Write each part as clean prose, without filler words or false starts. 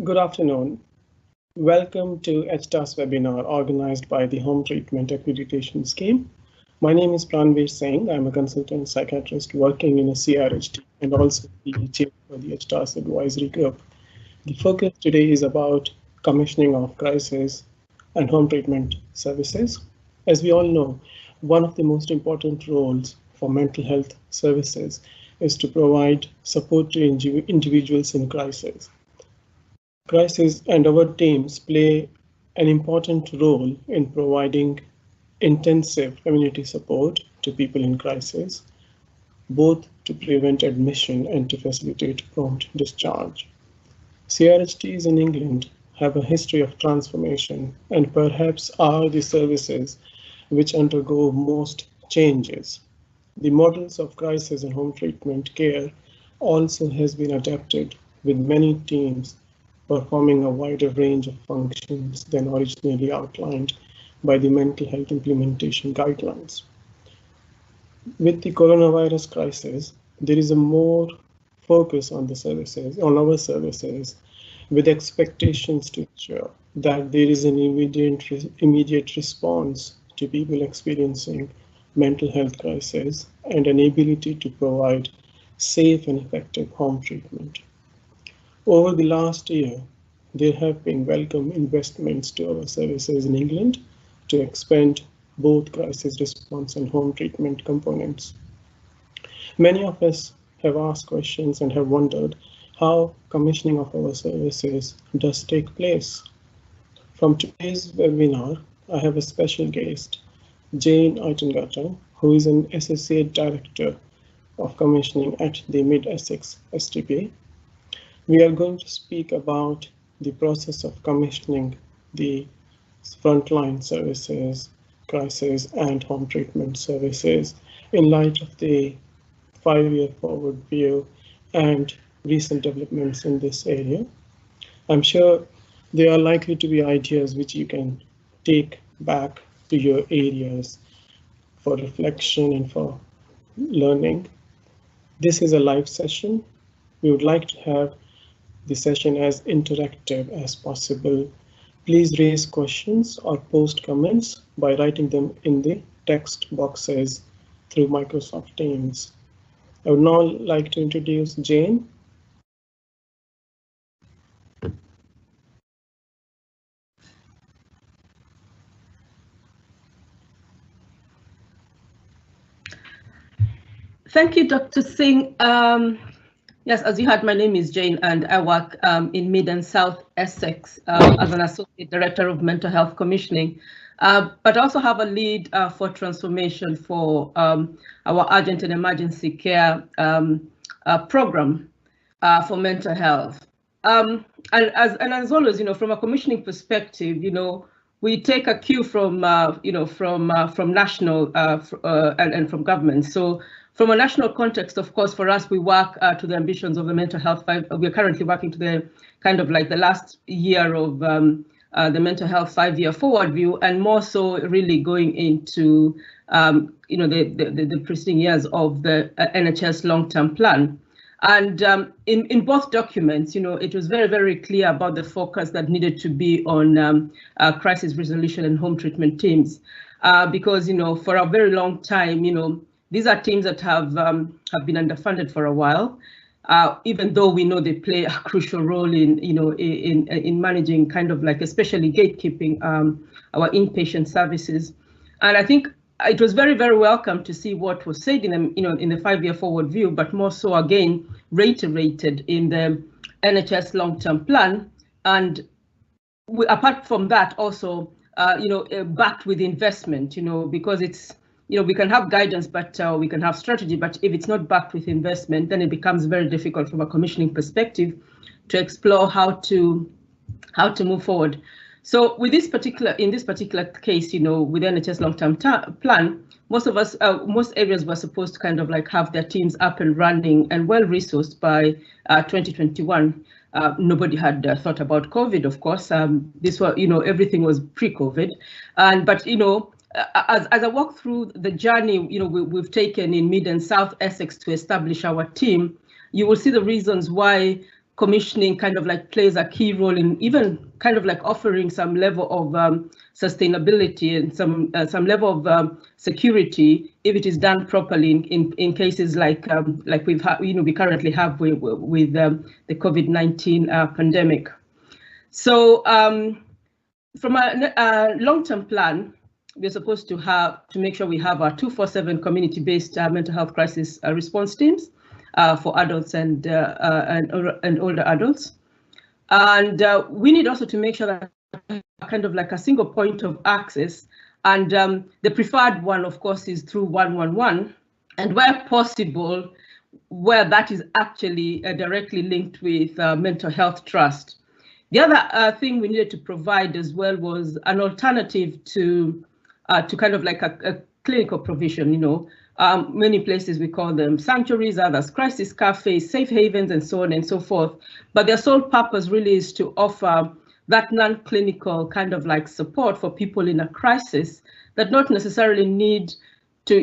Good afternoon. Welcome to HTAS webinar organized by the Home Treatment Accreditation Scheme. My name is Pranveer Singh. I'm a consultant psychiatrist working in a CRHT and also the chair for the HTAS Advisory Group. The focus today is about commissioning of crisis and home treatment services. As we all know, one of the most important roles for mental health services is to provide support to individuals in crisis. Crisis and our teams play an important role in providing intensive community support to people in crisis, both to prevent admission and to facilitate prompt discharge. CRHTs in England have a history of transformation and perhaps are the services which undergo most changes. The models of crisis and home treatment care also has been adapted with many teams performing a wider range of functions than originally outlined by the mental health implementation guidelines. With the coronavirus crisis, there is a more focus on our services, with expectations to ensure that there is an immediate response to people experiencing mental health crisis and an ability to provide safe and effective home treatment. Over the last year, there have been welcome investments to our services in England to expand both crisis response and home treatment components. Many of us have asked questions and have wondered how commissioning of our services does take place. From today's webinar, I have a special guest, Jane Itangata, who is an Associate Director of Commissioning at the Mid-Essex STP. We are going to speak about the process of commissioning the frontline services, crisis and home treatment services in light of the 5-year forward view and recent developments in this area. I'm sure there are likely to be ideas which you can take back to your areas for reflection and for learning. This is a live session. We would like to have the session as interactive as possible. Please raise questions or post comments by writing them in the text boxes through Microsoft Teams. I would now like to introduce Jane. Thank you, Dr. Singh. Yes, as you heard, my name is Jane and I work in Mid and South Essex as an Associate Director of Mental Health Commissioning, but also have a lead for transformation for our urgent and emergency care program for mental health. And as always, from a commissioning perspective, we take a cue from from national and from government. So from a national context, of course, for us, we work to the ambitions of the mental health. We're currently working to the kind of like the last year of the mental health 5-year forward view, and more so really going into the preceding years of the NHS long-term plan. And in both documents, it was very, very clear about the focus that needed to be on crisis resolution and home treatment teams, because for a very long time, these are teams that have been underfunded for a while, even though we know they play a crucial role in managing kind of like especially gatekeeping our inpatient services. And I think it was very, very welcome to see what was said in the 5-year forward view, but more so again reiterated in the NHS long-term plan. And apart from that, also backed with investment, because it's we can have guidance, but we can have strategy, but if it's not backed with investment, then it becomes very difficult from a commissioning perspective to explore how to move forward. So with this particular case, with the NHS long-term plan, most areas were supposed to kind of like have their teams up and running and well resourced by 2021. Nobody had thought about COVID, of course. This was, everything was pre-COVID, but as I walk through the journey, we've taken in Mid and South Essex to establish our team, you will see the reasons why commissioning kind of like plays a key role in even kind of like offering some level of sustainability and some level of security if it is done properly in cases like we've had, we currently have with the COVID-19 pandemic. So from a long-term plan, we're supposed to make sure we have our 24/7 community-based mental health crisis response teams for adults and older adults, and we need also to make sure that kind of like a single point of access, and the preferred one, of course, is through 111, and where possible, where that is actually directly linked with mental health trust. The other thing we needed to provide as well was an alternative to kind of like a clinical provision. Many places we call them sanctuaries, others crisis cafes, safe havens, and so on and so forth. But their sole purpose really is to offer that non-clinical kind of like support for people in a crisis that not necessarily need to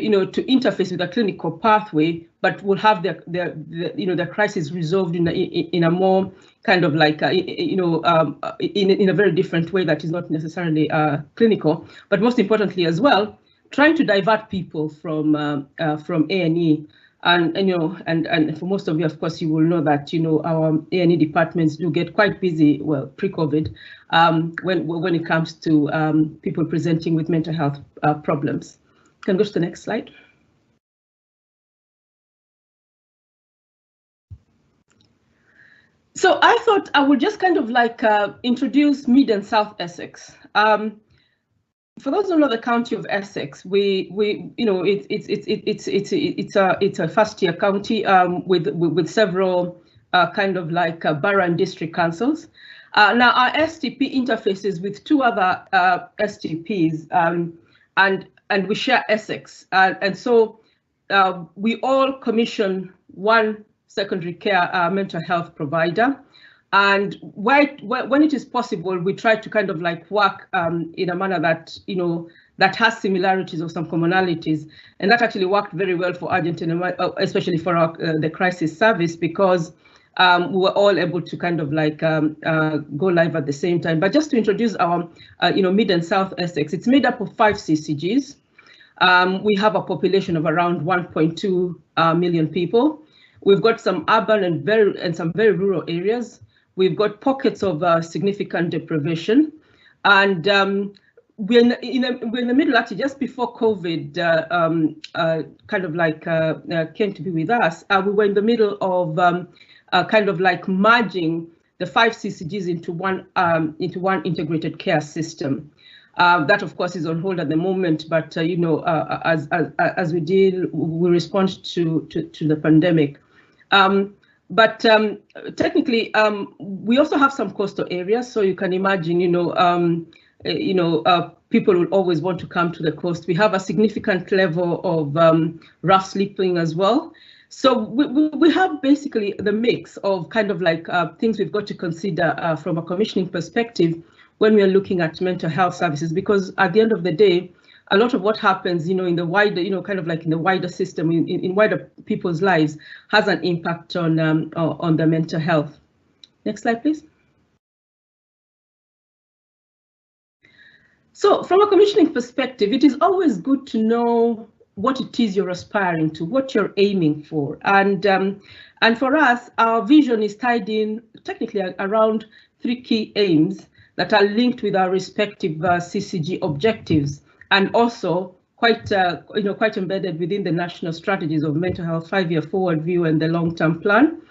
interface with a clinical pathway, but will have their crisis resolved in a more kind of like in a very different way that is not necessarily clinical, but most importantly as well, trying to divert people from A&E. And for most of you, of course, you will know that our A&E departments do get quite busy, well, pre-COVID, when it comes to people presenting with mental health problems. You can go to the next slide. So I thought I would just kind of like introduce Mid and South Essex. For those who know the county of Essex, it's a first-tier county with several kind of like borough and district councils. Now our STP interfaces with two other STPs, and we share Essex, and so we all commission one secondary care mental health provider. And when it is possible, we try to kind of like work in a manner that that has similarities or some commonalities, and that actually worked very well for Addington, especially for the crisis service, because we were all able to kind of like go live at the same time. But just to introduce our Mid and South Essex, it's made up of 5 CCGs. We have a population of around 1.2 million people. We've got some urban and some very rural areas. We've got pockets of significant deprivation, and we're in the middle, actually, just before COVID kind of like came to be with us. We were in the middle of kind of like merging the 5 CCGs into one integrated care system. That, of course, is on hold at the moment, but as we respond to the pandemic. But technically, we also have some coastal areas, so you can imagine, people will always want to come to the coast. We have a significant level of rough sleeping as well. So we have basically the mix of kind of like things we've got to consider from a commissioning perspective when we are looking at mental health services, because at the end of the day, a lot of what happens, in the wider, kind of like in the wider system, in wider people's lives, has an impact on their mental health. Next slide, please. So from a commissioning perspective, it is always good to know what it is you're aspiring to, what you're aiming for. And for us, our vision is tied in technically around 3 key aims that are linked with our respective CCG objectives, and also quite embedded within the national strategies of mental health 5-year forward view and the long-term plan.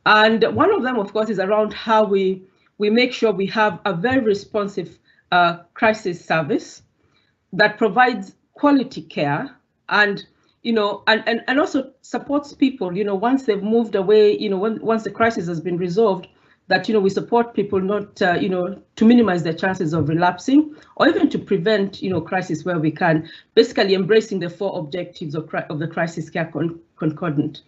And one of them, of course, is around how we make sure we have a very responsive crisis service that provides quality care and also supports people, once they've moved away, once the crisis has been resolved, that we support people not to minimize their chances of relapsing, or even to prevent crisis where we can, basically embracing the 4 objectives of the crisis care concordant.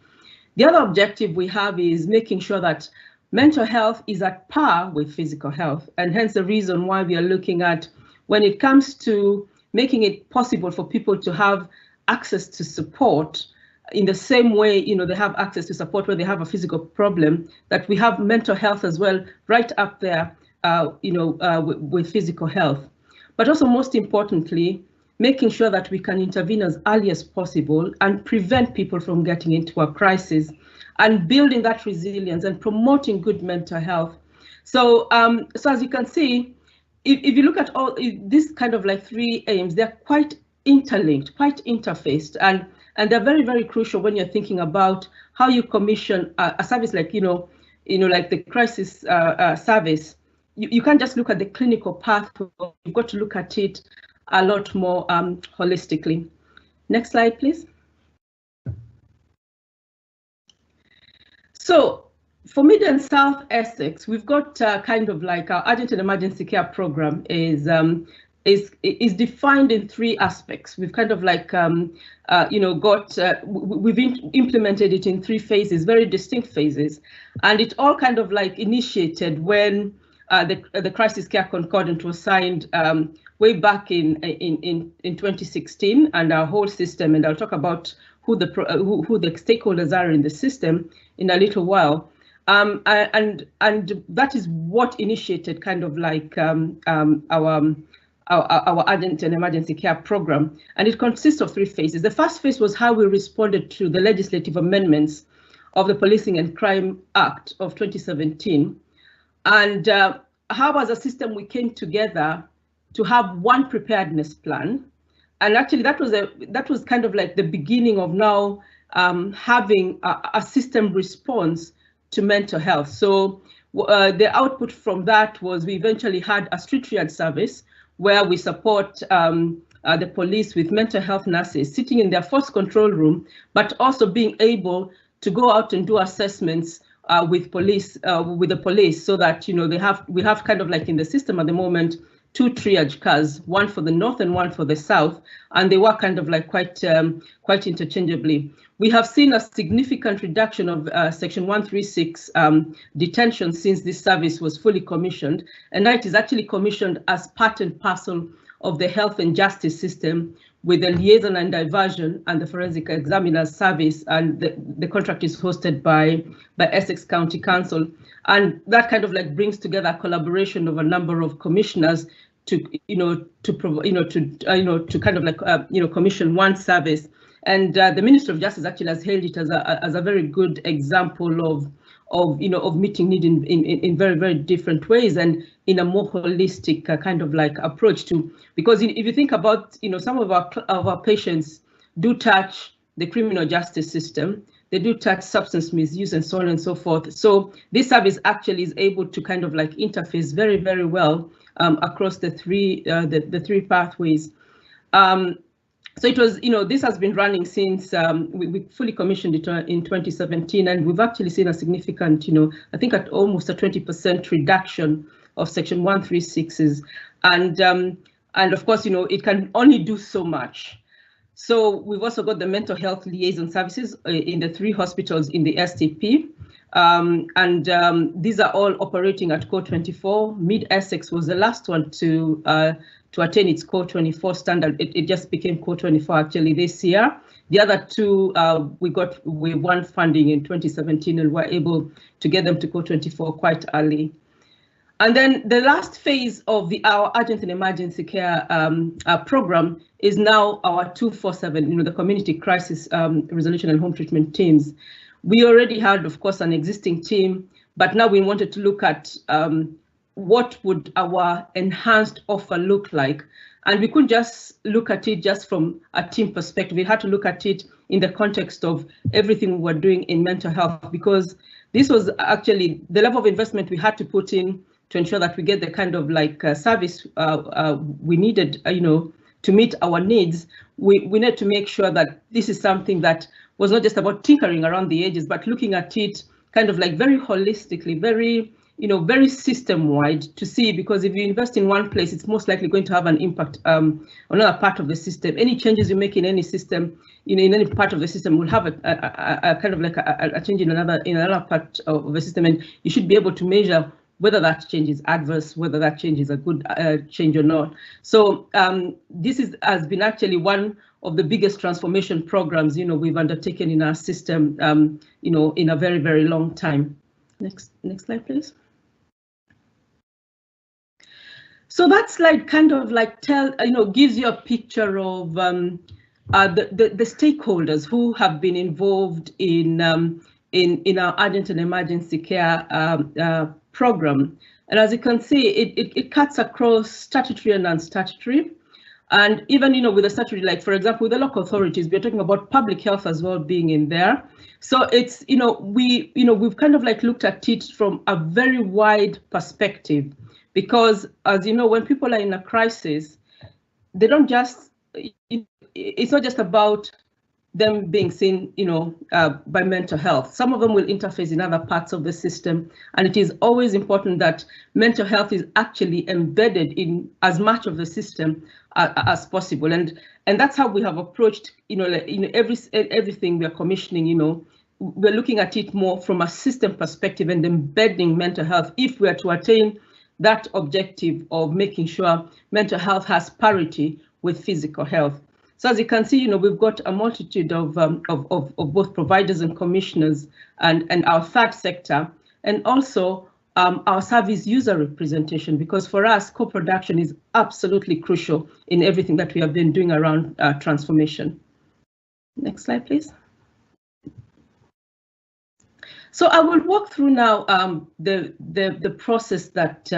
The other objective we have is making sure that mental health is at par with physical health, and hence the reason why we are looking at, when it comes to making it possible for people to have access to support, in the same way, they have access to support where they have a physical problem, that we have mental health as well, right up there, with physical health. But also, most importantly, making sure that we can intervene as early as possible and prevent people from getting into a crisis, and building that resilience and promoting good mental health. So, so as you can see, if you look at all this kind of like 3 aims, they're quite interlinked, quite interfaced, and they're very, very crucial when you're thinking about how you commission a service like, like the crisis service. You can't just look at the clinical pathway. You've got to look at it a lot more holistically. Next slide, please. So for Mid and South Essex, we've got kind of like our Addington Emergency Care Program is defined in 3 aspects. We've kind of like, we've implemented it in 3 phases, very distinct phases, and it all kind of like initiated when the Crisis Care Concordant was signed way back in 2016, and our whole system, and I'll talk about who the stakeholders are in the system in a little while. And that is what initiated kind of like our Addington Emergency Care Program, and it consists of 3 phases. The first phase was how we responded to the legislative amendments of the Policing and Crime Act of 2017, and how as a system we came together to have one preparedness plan. And actually that was kind of like the beginning of now having a system response to mental health. So the output from that was we eventually had a street triage service where we support the police with mental health nurses sitting in their force control room, but also being able to go out and do assessments with the police, so that we have kind of like in the system at the moment 2 triage cars, one for the north and one for the south, and they work kind of like quite interchangeably. We have seen a significant reduction of Section 136 detention since this service was fully commissioned, and now it is actually commissioned as part and parcel of the health and justice system, with the liaison and diversion and the forensic examiners service, and the contract is hosted by Essex County Council, and that kind of like brings together a collaboration of a number of commissioners to kind of like commission one service. And the Minister of Justice actually has hailed it as a very good example of meeting need in very, very different ways, and in a more holistic kind of like approach to, because if you think about, some of our patients do touch the criminal justice system, they do touch substance misuse and so on and so forth. So this service actually is able to kind of like interface very, very well across the three pathways. So it was, this has been running since we fully commissioned it in 2017, and we've actually seen a significant, I think at almost a 20% reduction of Section 136s, and of course, it can only do so much. So we've also got the mental health liaison services in the 3 hospitals in the STP, and these are all operating at Core 24. Mid Essex was the last one to attain its Core 24 standard. It just became Core 24 actually this year. The other 2 we won funding in 2017 and were able to get them to Core 24 quite early. And then the last phase of our Addington Emergency Care program is now our 247, the community crisis resolution and home treatment teams. We already had, of course, an existing team, but now we wanted to look at what would our enhanced offer look like. And we couldn't just look at it just from a team perspective. We had to look at it in the context of everything we were doing in mental health, because this was actually the level of investment we had to put in to ensure that we get the kind of like service we needed, to meet our needs. We need to make sure that this is something that was not just about tinkering around the edges, but looking at it kind of like very holistically, very system-wide to see, because if you invest in one place, it's most likely going to have an impact on another part of the system. Any changes you make in any system, in any part of the system, will have a kind of like a change in another part of the system, and you should be able to measure whether that change is adverse, whether that change is a good change or not. So this has been actually one of the biggest transformation programs, we've undertaken in our system, in a very, very long time. Next slide, please. So that slide kind of like gives you a picture of the stakeholders who have been involved in our Addington emergency care program. And as you can see, it cuts across statutory and non-statutory. And even, with the statutory, like, for example, with the local authorities, we're talking about public health as well being in there. So it's, we've kind of like looked at it from a very wide perspective, because as you know, when people are in a crisis, they don't just, it's not just about them being seen, by mental health. Some of them will interface in other parts of the system, and it is always important that mental health is actually embedded in as much of the system as possible. And that's how we have approached, everything we are commissioning. We're looking at it more from a system perspective and embedding mental health if we are to attain that objective of making sure mental health has parity with physical health. So as you can see, we've got a multitude of both providers and commissioners and our third sector, and also our service user representation, because for us, co-production is absolutely crucial in everything that we have been doing around transformation. Next slide, please. So I will walk through now the process that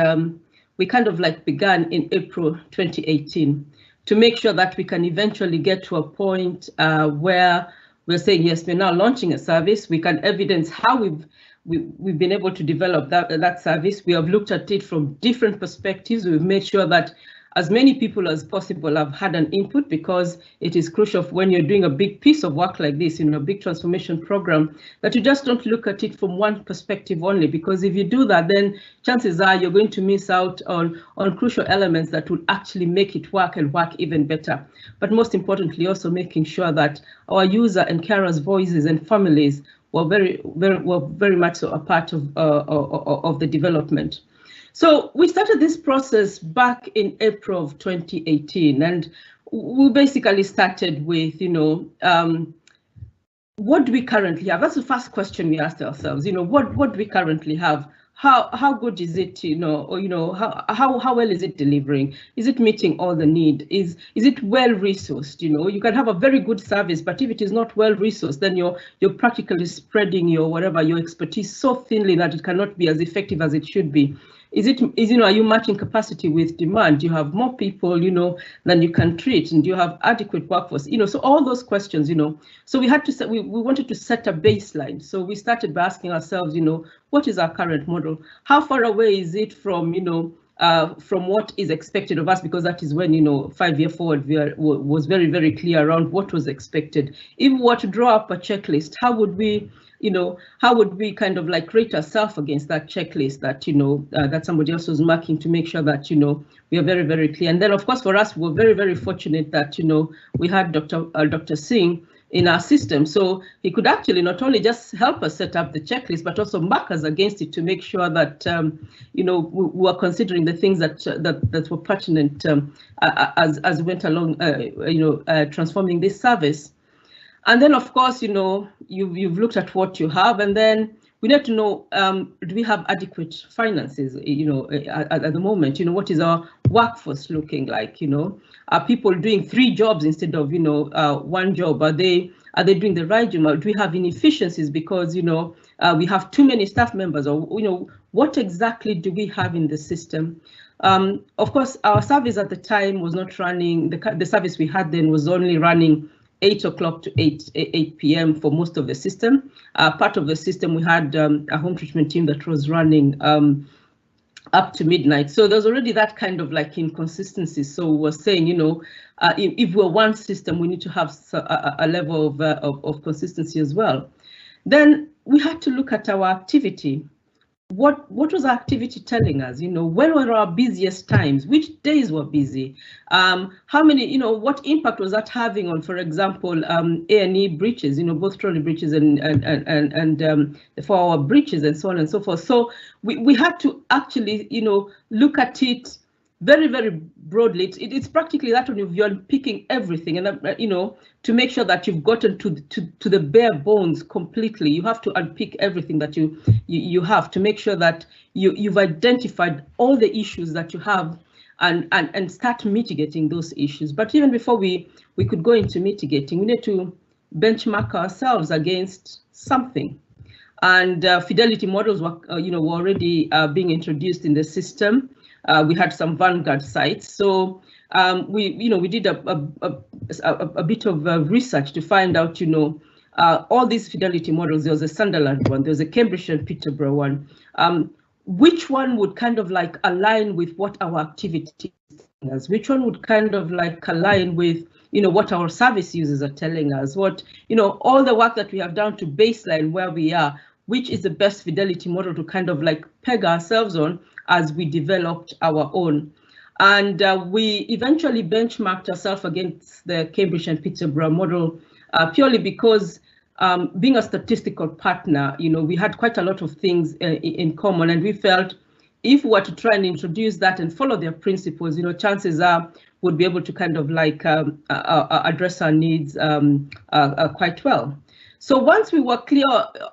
we kind of like began in April 2018. To make sure that we can eventually get to a point where we're saying, yes, we're now launching a service. We can evidence how we've been able to develop that service. We have looked at it from different perspectives. We've made sure that as many people as possible have had an input, because it is crucial when you're doing a big piece of work like this, a big transformation program, that you just don't look at it from one perspective only, because if you do that, then chances are you're going to miss out on crucial elements that will actually make it work and work even better. But most importantly, also making sure that our user and carers' voices and families were very much so a part of the development. So we started this process back in April of 2018, and we basically started with, what do we currently have? That's the first question we asked ourselves. What do we currently have? How good is it? How well is it delivering? Is it meeting all the need? Is it well resourced? You can have a very good service, but if it is not well resourced, then you're practically spreading your expertise so thinly that it cannot be as effective as it should be. Are you matching capacity with demand? Do you have more people, than you can treat? And do you have adequate workforce? So all those questions, so we had to we wanted to set a baseline. So we started by asking ourselves, what is our current model? How far away is it from, from what is expected of us? Because that is when, 5 year forward was very, very clear around what was expected. If we were to draw up a checklist, how would we kind of like rate ourselves against that checklist that, that somebody else was marking, to make sure that, we are very, very clear. And then, of course, for us, we're very, very fortunate that, we had Dr. Singh in our system. So he could actually not only just help us set up the checklist, but also mark us against it to make sure that, we were considering the things that were pertinent as we went along, transforming this service. And then, of course, you've looked at what you have, and then we need to know, do we have adequate finances, at the moment? What is our workforce looking like? Are people doing 3 jobs instead of, 1 job? Are they doing the right job? Do we have inefficiencies because, we have too many staff members? Or, what exactly do we have in the system? Of course, our service at the time was not running, the service we had then was only running 8 o'clock to 8 p.m. for most of the system. Part of the system, we had a home treatment team that was running up to midnight. So there's already that kind of like inconsistency. So we're saying, if we're one system, we need to have a level of consistency as well. Then we had to look at our activity. what was our activity telling us? When were our busiest times? Which days were busy? How many, what impact was that having on, for example, A&E breaches, both trolley breaches and 4-hour breaches and so on and so forth. So we had to actually, look at it very, very broadly. It's practically that when you're unpicking everything, and to make sure that you've gotten to the bare bones completely. You have to unpick everything that you have to make sure that you've identified all the issues that you have and start mitigating those issues. But even before we could go into mitigating, we need to benchmark ourselves against something. And fidelity models were already being introduced in the system. We had some vanguard sites, so we did a bit of research to find out, all these fidelity models. There was a Sunderland one, there was a Cambridge and Peterborough one. Which one would kind of like align with what our activity is? Which one would kind of like align with, what our service users are telling us? What, all the work that we have done to baseline where we are, which is the best fidelity model to kind of like peg ourselves on as we developed our own. And we eventually benchmarked ourselves against the Cambridge and Peterborough model purely because being a statistical partner, we had quite a lot of things in common, and we felt if we were to try and introduce that and follow their principles, chances are we'd be able to kind of like address our needs quite well. So once we were clear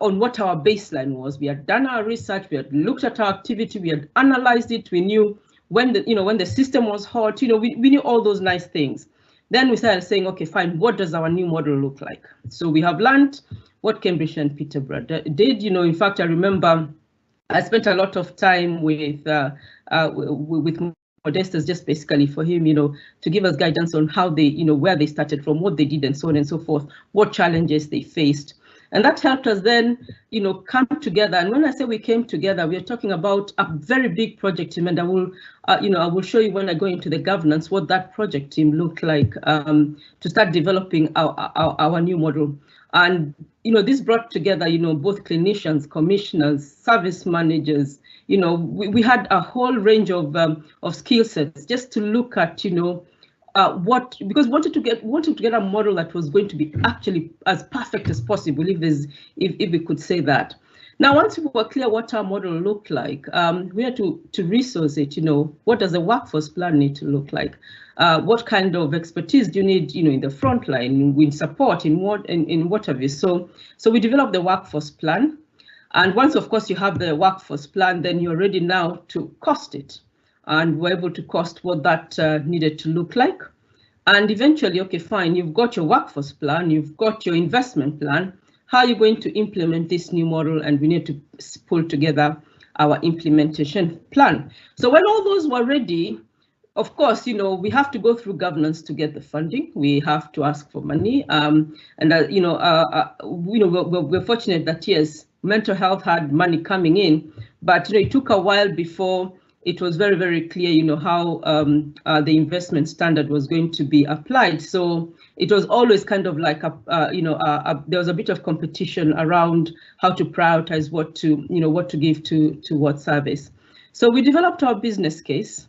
on what our baseline was, we had done our research, we had looked at our activity, we had analyzed it, we knew when the system was hot, we knew all those nice things. Then we started saying, okay, fine, what does our new model look like? So we have learned what Cambridge and Peterborough did. In fact, I remember I spent a lot of time with Modestus, just basically for him, to give us guidance on how they, where they started from, what they did, and so on and so forth, what challenges they faced. And that helped us then, come together. And when I say we came together, we are talking about a very big project team. And I will, I will show you when I go into the governance what that project team looked like to start developing our new model. And this brought together, both clinicians, commissioners, service managers. We had a whole range of skill sets just to look at, because wanted to get a model that was going to be actually as perfect as possible, if we could say that. Now, once we were clear what our model looked like, we had to resource it. What does a workforce plan need to look like? What kind of expertise do you need, in the front line, in support, in what have you? So we developed the workforce plan. And once, of course, you have the workforce plan, then you're ready now to cost it. And we're able to cost what that needed to look like. And eventually, okay, fine, you've got your workforce plan, you've got your investment plan. How are you going to implement this new model? And we need to pull together our implementation plan. So when all those were ready, of course, we have to go through governance to get the funding. We have to ask for money. We're fortunate that, yes, mental health had money coming in, but it took a while before it was very, very clear, how the investment standard was going to be applied. So it was always kind of like there was a bit of competition around how to prioritize what to give to what service. So we developed our business case,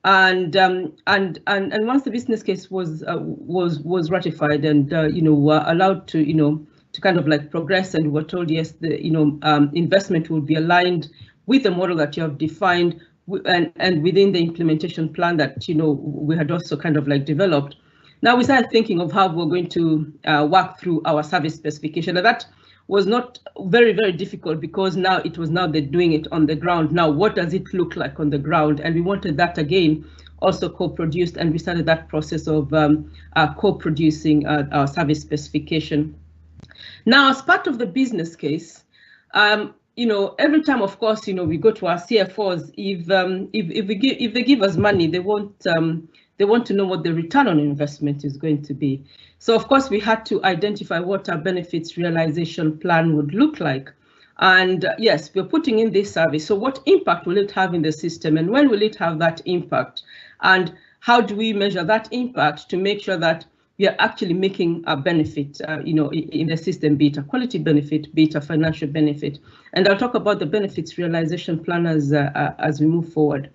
and once the business case was ratified and were allowed to to kind of like progress, and we were told, yes, the investment will be aligned with the model that you have defined and within the implementation plan that we had also kind of like developed. Now we started thinking of how we're going to work through our service specification, and that was not very, very difficult because now they're doing it on the ground. Now, what does it look like on the ground? And we wanted that again also co-produced, and we started that process of co-producing our service specification. Now, as part of the business case, every time, of course, we go to our CFOs. If they give us money, they want to know what the return on investment is going to be. So, of course, we had to identify what our benefits realization plan would look like. And yes, we're putting in this service. So, what impact will it have in the system, and when will it have that impact? And how do we measure that impact to make sure that we are actually making a benefit, in the system, be it a quality benefit, be it a financial benefit. And I'll talk about the benefits realization plan as we move forward.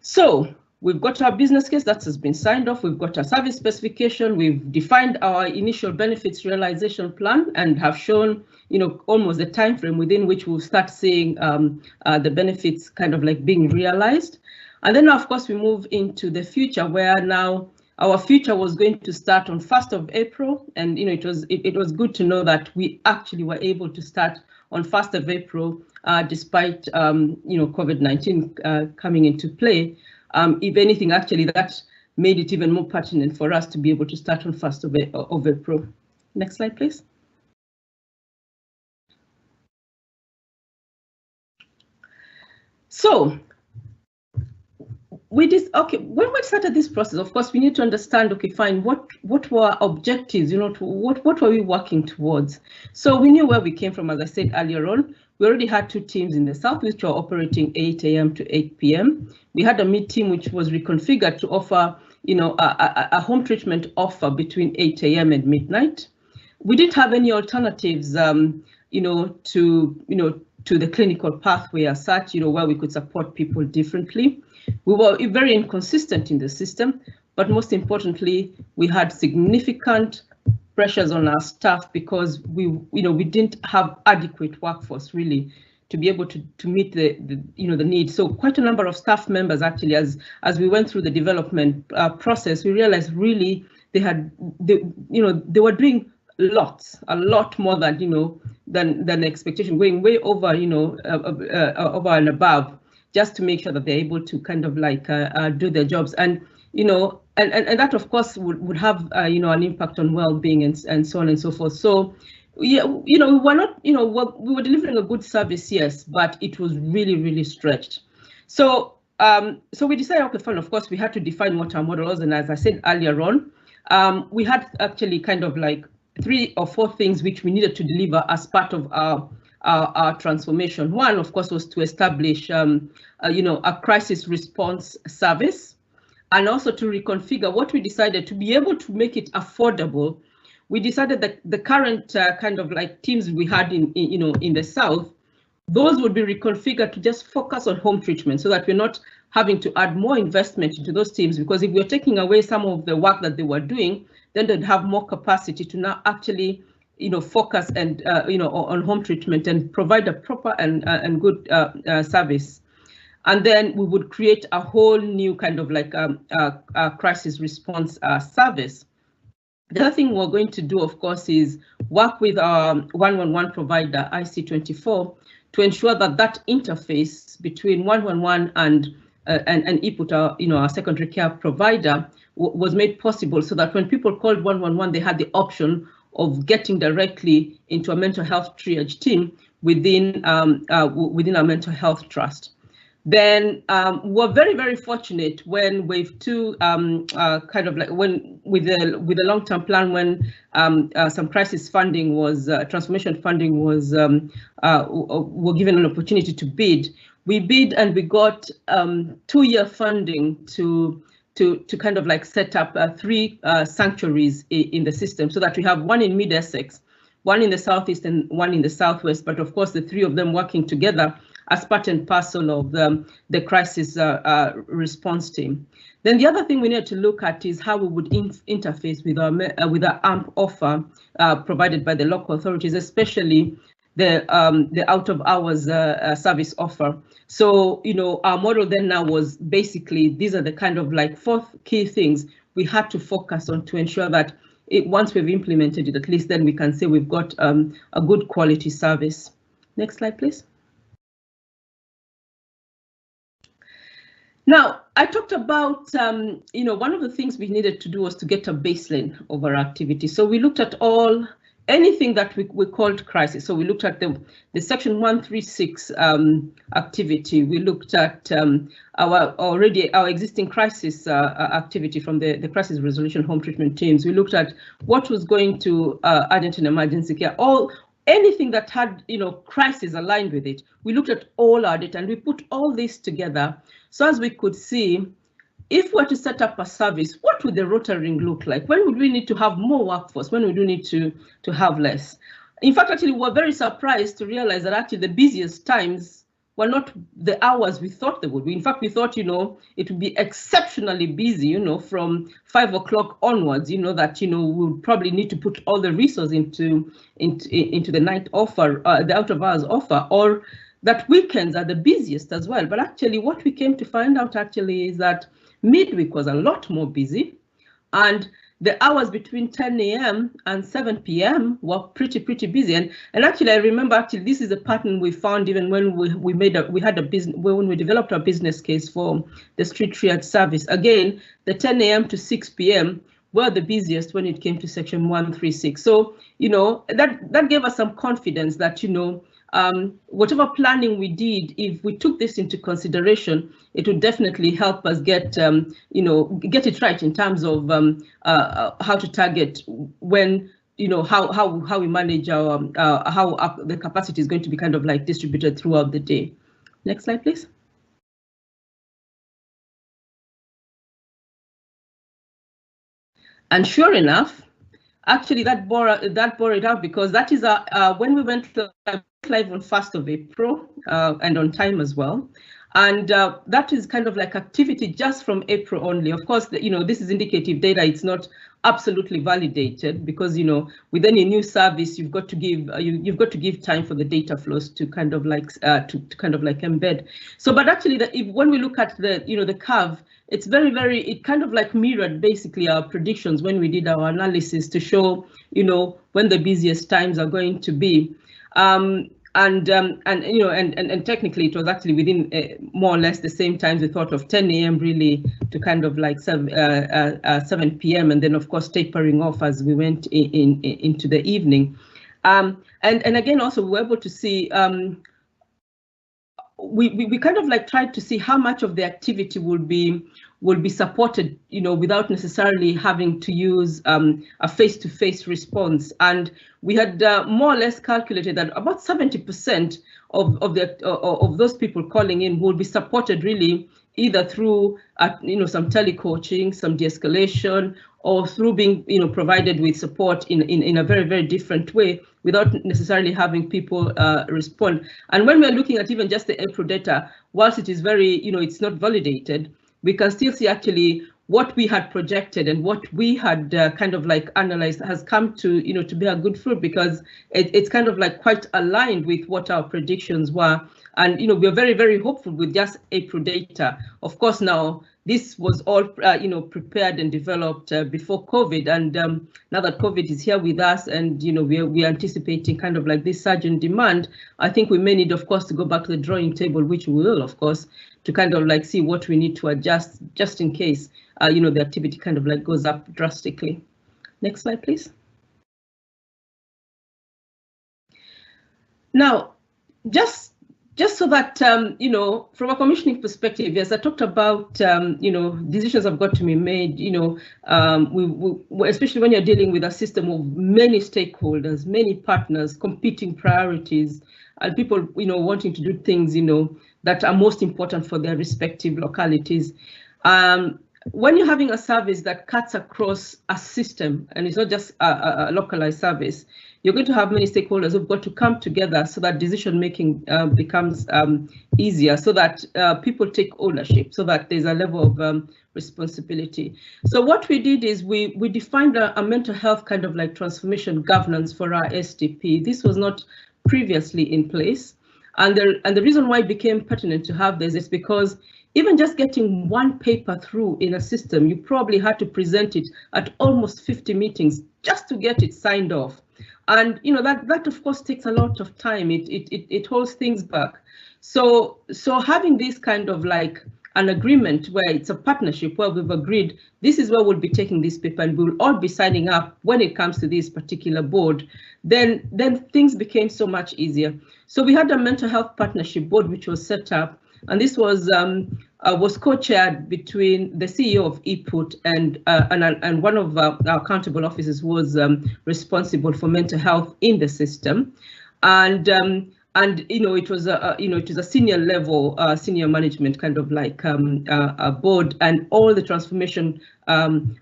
So we've got our business case that has been signed off. We've got our service specification. We've defined our initial benefits realization plan and have shown, almost the time frame within which we'll start seeing the benefits kind of like being realized. And then, of course, we move into the future, where now our future was going to start on 1st of April. And, it was good to know that we actually were able to start on 1st of April, despite, COVID-19 coming into play. If anything, actually, that made it even more pertinent for us to be able to start on 1st of April. Next slide, please. So when we started this process, of course, we need to understand, okay, fine, what were our objectives, what were we working towards? So we knew where we came from. As I said earlier on, we already had 2 teams in the south, which were operating 8 a.m. to 8 p.m. We had a mid team, which was reconfigured to offer, a home treatment offer between 8 a.m. and midnight. We didn't have any alternatives, to the clinical pathway as such, where we could support people differently. We were very inconsistent in the system, but most importantly, we had significant pressures on our staff because we didn't have adequate workforce really to be able to meet the need. So quite a number of staff members actually, as we went through the development process, we realized really they were doing a lot more than expectation, going way over over and above, just to make sure that they're able to kind of like do their jobs. And and that of course would have an impact on well-being and so on and so forth. So yeah, we were not, we were delivering a good service, yes, but it was really stretched. So so we decided, okay, fine, of course we had to define what our model was, and as I said earlier on, we had actually kind of like 3 or 4 things which we needed to deliver as part of our transformation. One, of course, was to establish a crisis response service, and also to reconfigure what we decided to be able to make it affordable. We decided that the current kind of like teams we had in the south, those would be reconfigured to just focus on home treatment, so that we're not having to add more investment into those teams, because if we're taking away some of the work that they were doing, then they'd have more capacity to now actually focus and on home treatment and provide a proper and good service. And then we would create a whole new kind of like crisis response service. The other thing we're going to do, of course, is work with our 111 provider, IC24, to ensure that that interface between 111 and IPUT, our secondary care provider, was made possible, so that when people called 111, they had the option of getting directly into a mental health triage team within our mental health trust. Then we're very fortunate when Wave 2 kind of like with the long-term plan, when some crisis funding was transformation funding was were given an opportunity to bid. We bid and we got 2-year funding to kind of like set up 3 sanctuaries in the system, so that we have 1 in mid-Essex, 1 in the southeast and 1 in the southwest, but of course the 3 of them working together as part and parcel of the crisis response team. Then the other thing we need to look at is how we would interface with our AMP offer provided by the local authorities, especially the out of hours service offer. So, our model then now was basically, these are the kind of like 4 key things we had to focus on to ensure that once we've implemented it, at least then we can say we've got a good quality service. Next slide, please. Now, I talked about, one of the things we needed to do was to get a baseline of our activity. So we looked at anything that we called crisis. So we looked at the Section 136 activity. We looked at our existing crisis activity from the crisis resolution home treatment teams. We looked at what was going to Addington emergency care, anything that had crisis aligned with it. We looked at all our data and we put all this together, so as we could see if we're to set up a service, what would the rotaring look like? When would we need to have more workforce? When would we need to have less? In fact, actually, we're very surprised to realize that actually the busiest times were not the hours we thought they would be. In fact, we thought, it would be exceptionally busy, from 5 o'clock onwards, that, we would probably need to put all the resources into the night offer, the out of hours offer, or that weekends are the busiest as well. But actually what we came to find out actually is that midweek was a lot more busy, and the hours between 10 a.m. and 7 p.m. were pretty busy. And actually, I remember this is a pattern we found even when when we developed our business case for the street triage service. Again, the 10 a.m. to 6 p.m. were the busiest when it came to section 136. So, that gave us some confidence that, whatever planning we did, if we took this into consideration, it would definitely help us get it right in terms of how to target when, how we manage our how the capacity is going to be kind of like distributed throughout the day. Next slide, please. And sure enough, actually that bore it out, because that is when we went live on 1st of April and on time as well. And that is kind of like activity just from April only. Of course, this is indicative data. It's not absolutely validated, because with any new service, you've got to give time for the data flows to kind of like embed. So, but actually, when we look at the curve, it's it kind of like mirrored basically our predictions when we did our analysis to show when the busiest times are going to be. And technically it was actually within more or less the same times we thought of 10 a.m. really to kind of like 7 p.m. and then of course tapering off as we went into the evening. And again, also we were able to see we kind of like tried to see how much of the activity will be supported, without necessarily having to use a face-to-face response. And we had more or less calculated that about 70% of those people calling in will be supported really either through some telecoaching, some de-escalation, or through being provided with support in a very different way without necessarily having people respond. And when we're looking at even just the April data, whilst it is very it's not validated, we can still see actually what we had projected and what we had kind of like analyzed has come to to bear good fruit, because it's kind of like quite aligned with what our predictions were. And we're very hopeful with just April data. Of course, now this was all prepared and developed before COVID, and now that COVID is here with us, and we're anticipating kind of like this surge in demand, I think we may need, of course, to go back to the drawing table, which we will, of course, to kind of like see what we need to adjust just in case the activity kind of like goes up drastically. Next slide, please. Now, just so that, from a commissioning perspective, yes, I talked about, decisions have got to be made, especially when you're dealing with a system of many stakeholders, many partners, competing priorities, and people, wanting to do things, that are most important for their respective localities. When you're having a service that cuts across a system, and it's not just a localized service, you're going to have many stakeholders who've got to come together so that decision making becomes easier, so that people take ownership, so that there's a level of responsibility. So what we did is we defined a mental health kind of like transformation governance for our SDP. This was not previously in place. And the reason why it became pertinent to have this is because even just getting one paper through in a system, you probably had to present it at almost 50 meetings just to get it signed off. And that of course takes a lot of time. It holds things back. So having this kind of like an agreement where it's a partnership where we've agreed this is where we'll be taking this paper and we'll all be signing up when it comes to this particular board, then things became so much easier. So we had a mental health partnership board which was set up, and this was co-chaired between the CEO of ePut and one of our accountable officers who was responsible for mental health in the system. And and it was a senior level, senior management kind of like a board, and all the transformation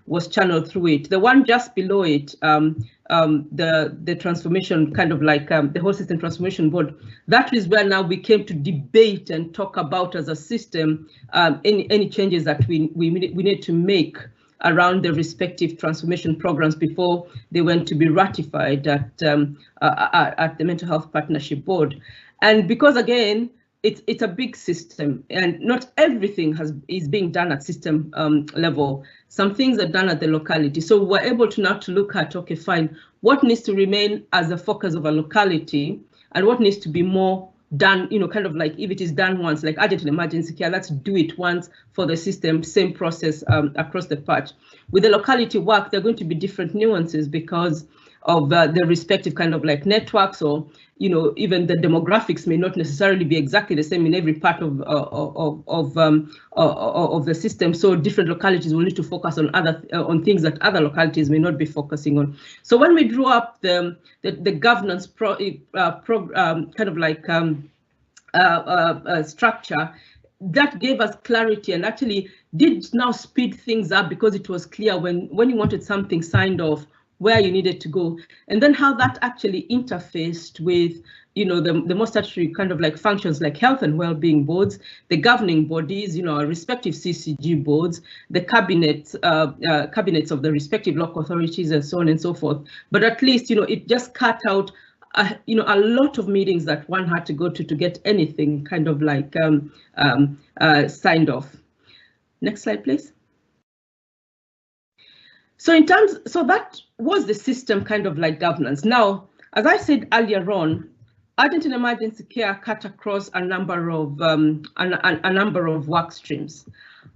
was channeled through it. The one just below it, the transformation kind of like the whole system transformation board, that is where now we came to debate and talk about as a system any changes that we need to make around the respective transformation programs before they went to be ratified at the Mental Health Partnership Board. And because again, it's a big system and not everything is being done at system level. Some things are done at the locality. So we're able to now to look at, okay, fine, what needs to remain as the focus of a locality and what needs to be more done, kind of like if it is done once, like urgent and emergency care, let's do it once for the system, same process across the patch. With the locality work, there are going to be different nuances because of the respective kind of like networks, or even the demographics may not necessarily be exactly the same in every part of the system. So different localities will need to focus on on things that other localities may not be focusing on. So when we drew up the governance kind of like structure, that gave us clarity and actually did now speed things up, because it was clear when you wanted something signed off, where you needed to go, and then how that actually interfaced with the more statutory kind of like functions like health and well-being boards, the governing bodies, our respective CCG boards, the cabinets of the respective local authorities, and so on and so forth. But at least it just cut out a lot of meetings that one had to go to get anything kind of like signed off. Next slide, please. So that was the system kind of like governance. Now, as I said earlier on, urgent and emergency care cut across a number of work streams,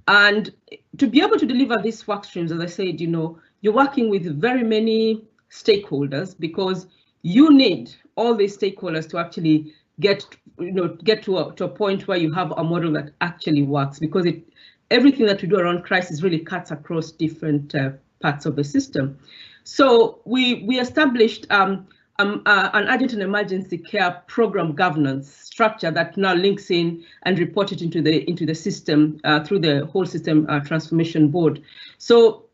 and to be able to deliver these work streams, as I said, you're working with very many stakeholders, because you need all these stakeholders to actually get to a point where you have a model that actually works, because everything that we do around crisis really cuts across different parts of the system. So we established an urgent and emergency care program governance structure that now links in and reported into the system through the whole system transformation board. So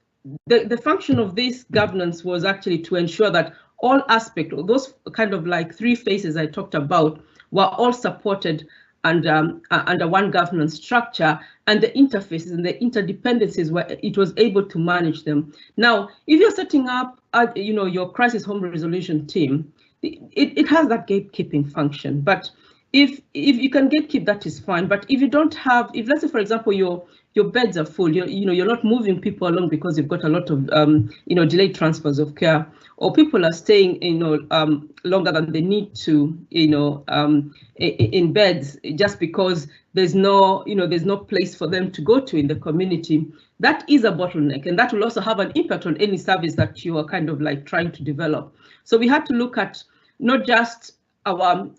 the function of this governance was actually to ensure that all aspects of those kind of like three phases I talked about were all supported under one governance structure, and the interfaces and the interdependencies where it was able to manage them. Now, if you're setting up, your crisis home resolution team, it has that gatekeeping function. But if you can gatekeep, that is fine. But if you don't have, if let's say for example your beds are full, you're not moving people along because you've got a lot of delayed transfers of care, or people are staying longer than they need to in beds just because there's no place for them to go to in the community, that is a bottleneck, and that will also have an impact on any service that you are kind of like trying to develop. So we had to look at not just our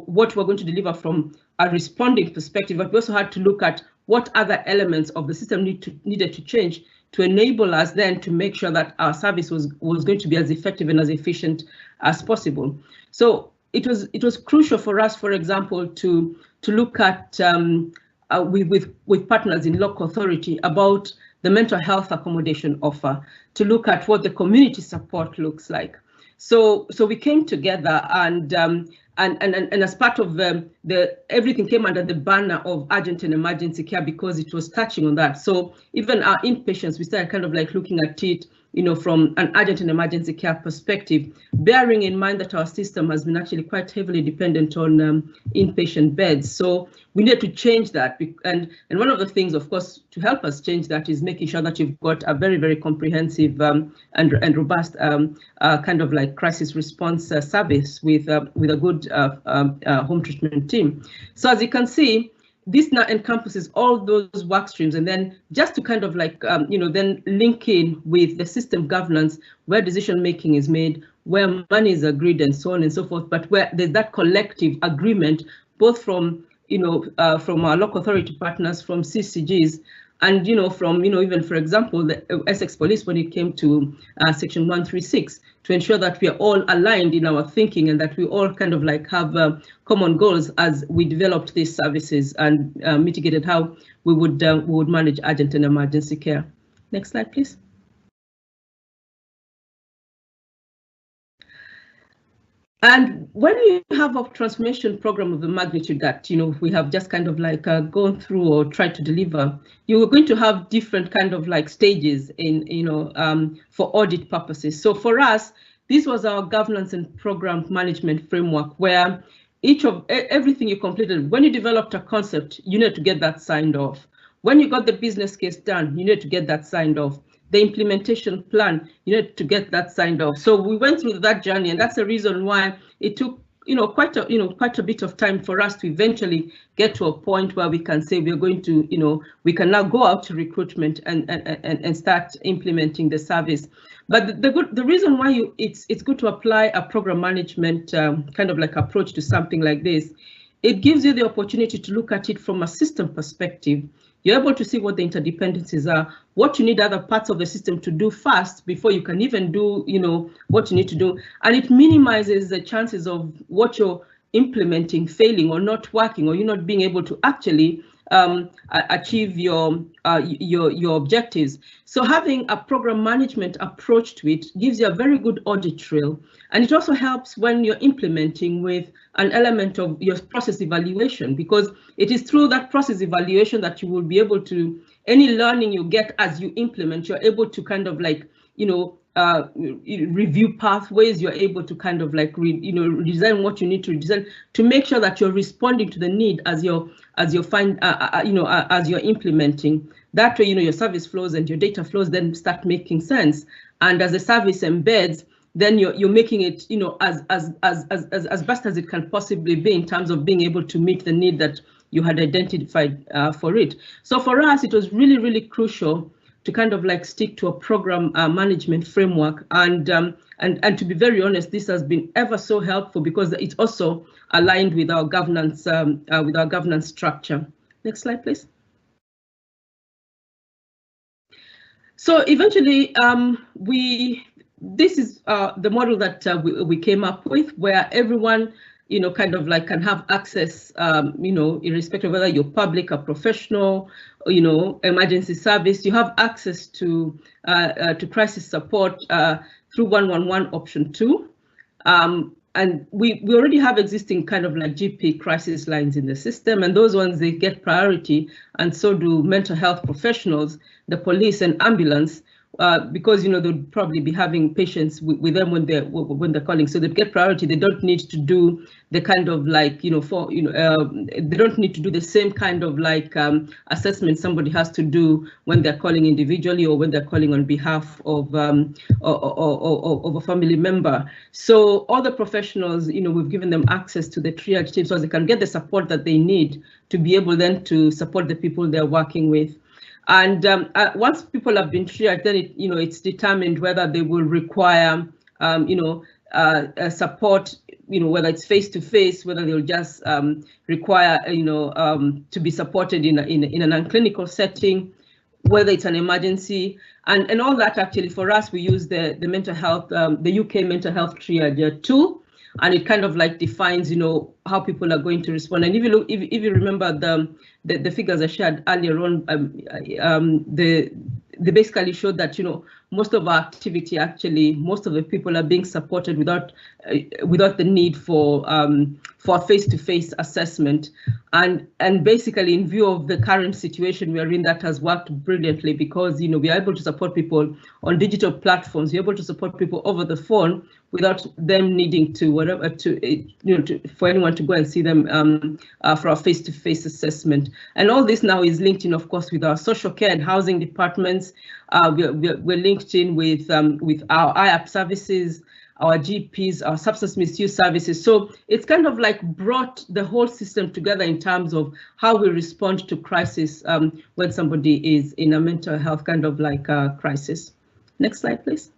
what we're going to deliver from a responding perspective, but we also had to look at what other elements of the system needed to change to enable us then to make sure that our service was going to be as effective and as efficient as possible. So it was crucial for us, for example, to look at with partners in local authority about the mental health accommodation offer, to look at what the community support looks like. So we came together and as part of everything came under the banner of urgent and emergency care, because it was touching on that. So even our inpatients, we started kind of like looking at it, from an urgent and emergency care perspective, bearing in mind that our system has been actually quite heavily dependent on inpatient beds. So we need to change that. And one of the things, of course, to help us change that is making sure that you've got a very, very comprehensive and robust kind of like crisis response service with a good home treatment team. So as you can see, this now encompasses all those work streams, and then just to kind of like, then link in with the system governance, where decision making is made, where money is agreed, and so on and so forth, but where there's that collective agreement, both from, from our local authority partners, from CCGs, and, from, even, for example, the Essex Police when it came to Section 136, to ensure that we are all aligned in our thinking and that we all kind of like have common goals as we developed these services and mitigated how we would manage urgent and emergency care. Next slide, please. And when you have a transformation program of the magnitude that we have just kind of like gone through or tried to deliver, you are going to have different kind of like stages in for audit purposes. So for us, this was our governance and program management framework, where everything you completed, when you developed a concept, you need to get that signed off. When you got the business case done, you need to get that signed off. The implementation plan, you need to get that signed off. So we went through that journey, and that's the reason why it took quite a bit of time for us to eventually get to a point where we can say we're going to we can now go out to recruitment and start implementing the service. But the reason why it's good to apply a program management kind of like approach to something like this, it gives you the opportunity to look at it from a system perspective. You're able to see what the interdependencies are, what you need other parts of the system to do first before you can even do, what you need to do. And it minimizes the chances of what you're implementing failing or not working, or you not being able to actually achieve your objectives. So having a program management approach to it gives you a very good audit trail, and it also helps when you're implementing with an element of your process evaluation, because it is through that process evaluation that you will be able to, any learning you get as you implement, you're able to kind of like review pathways. You're able to kind of like design what you need to design to make sure that you're responding to the need as you're implementing. That way, your service flows and your data flows then start making sense. And as the service embeds, then you're making it as best as it can possibly be in terms of being able to meet the need that you had identified for it. So for us, it was really, really crucial to kind of like stick to a program management framework, and to be very honest, this has been ever so helpful because it's also aligned with our governance structure. Next slide, please. So eventually, this is the model that we came up with, where everyone kind of like can have access, irrespective of whether you're public or professional, emergency service, you have access to crisis support through 111 option 2. And we already have existing kind of like GP crisis lines in the system, and those ones, they get priority, and so do mental health professionals, the police and ambulance, because they'll probably be having patients with them when they're calling, so they get priority. They don't need to do the kind of like they don't need to do the same kind of like assessment somebody has to do when they're calling individually or when they're calling on behalf of a family member. So all the professionals, we've given them access to the triage team so they can get the support that they need to be able then to support the people they're working with. And once people have been triaged, then it's determined whether they will require support, whether it's face-to-face, whether they'll just require to be supported in an unclinical setting, whether it's an emergency, and all that. Actually, for us, we use the mental health, the UK mental health triage tool, and it kind of like defines how people are going to respond. And if you look, if you remember the figures I shared earlier on, they basically showed that most of our activity, actually most of the people are being supported without the need for face-to-face assessment, and basically in view of the current situation we are in, that has worked brilliantly, because we are able to support people on digital platforms. We're able to support people over the phone without them needing to for anyone to go and see them for a face-to-face assessment. And all this now is linked in, of course, with our social care and housing departments. We're linked in with our IAP services, our GPs, our substance misuse services. So it's kind of like brought the whole system together in terms of how we respond to crisis when somebody is in a mental health kind of like crisis. Next slide, please.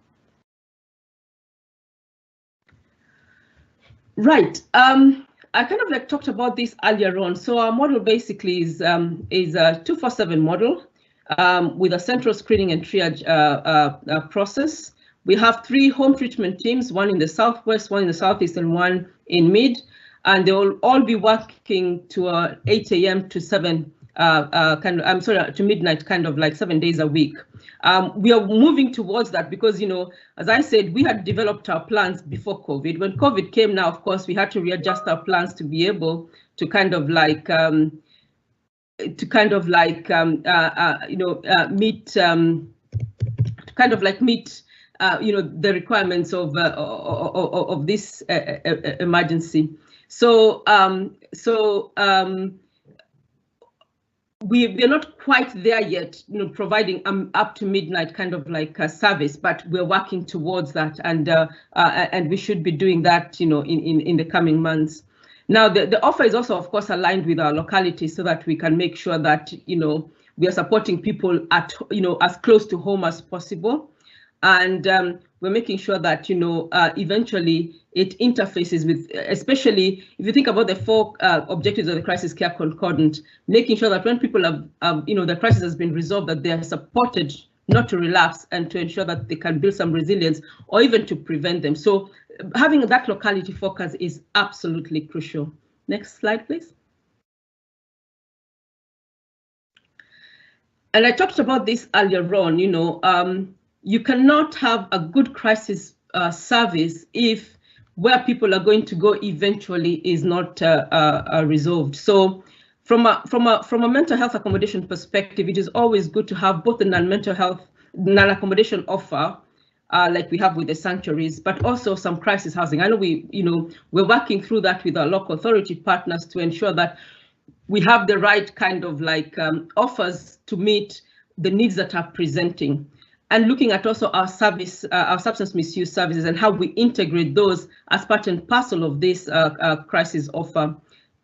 Right. I kind of like talked about this earlier on. So our model basically is a 247 model with a central screening and triage process, We have 3 home treatment teams, one in the southwest, one in the southeast, and one in mid, and they will all be working to 8 a.m. to 7 to midnight, kind of like 7 days a week. We are moving towards that because, you know, as I said, we had developed our plans before COVID. When COVID came now, of course, we had to readjust our plans to be able to kind of like meet the requirements of this emergency. So we are not quite there yet, you know, providing up to midnight kind of like a service, but we're working towards that, and we should be doing that, you know, in the coming months. Now, the offer is also, of course, aligned with our locality so that we can make sure that, you know, we are supporting people at, you know, as close to home as possible. And we're making sure that, you know, eventually it interfaces with, especially if you think about the 4 objectives of the crisis care concordant, making sure that when people have, you know, the crisis has been resolved, that they are supported not to relapse and to ensure that they can build some resilience or even to prevent them. So having that locality focus is absolutely crucial. Next slide, please. And I talked about this earlier on, you know, you cannot have a good crisis service if where people are going to go eventually is not resolved. So from a mental health accommodation perspective, it is always good to have both the non-mental health, non-accommodation offer, like we have with the sanctuaries, but also some crisis housing. I know we're working through that with our local authority partners to ensure that we have the right kind of like offers to meet the needs that are presenting, and looking at also our service, our substance misuse services, and how we integrate those as part and parcel of this crisis offer.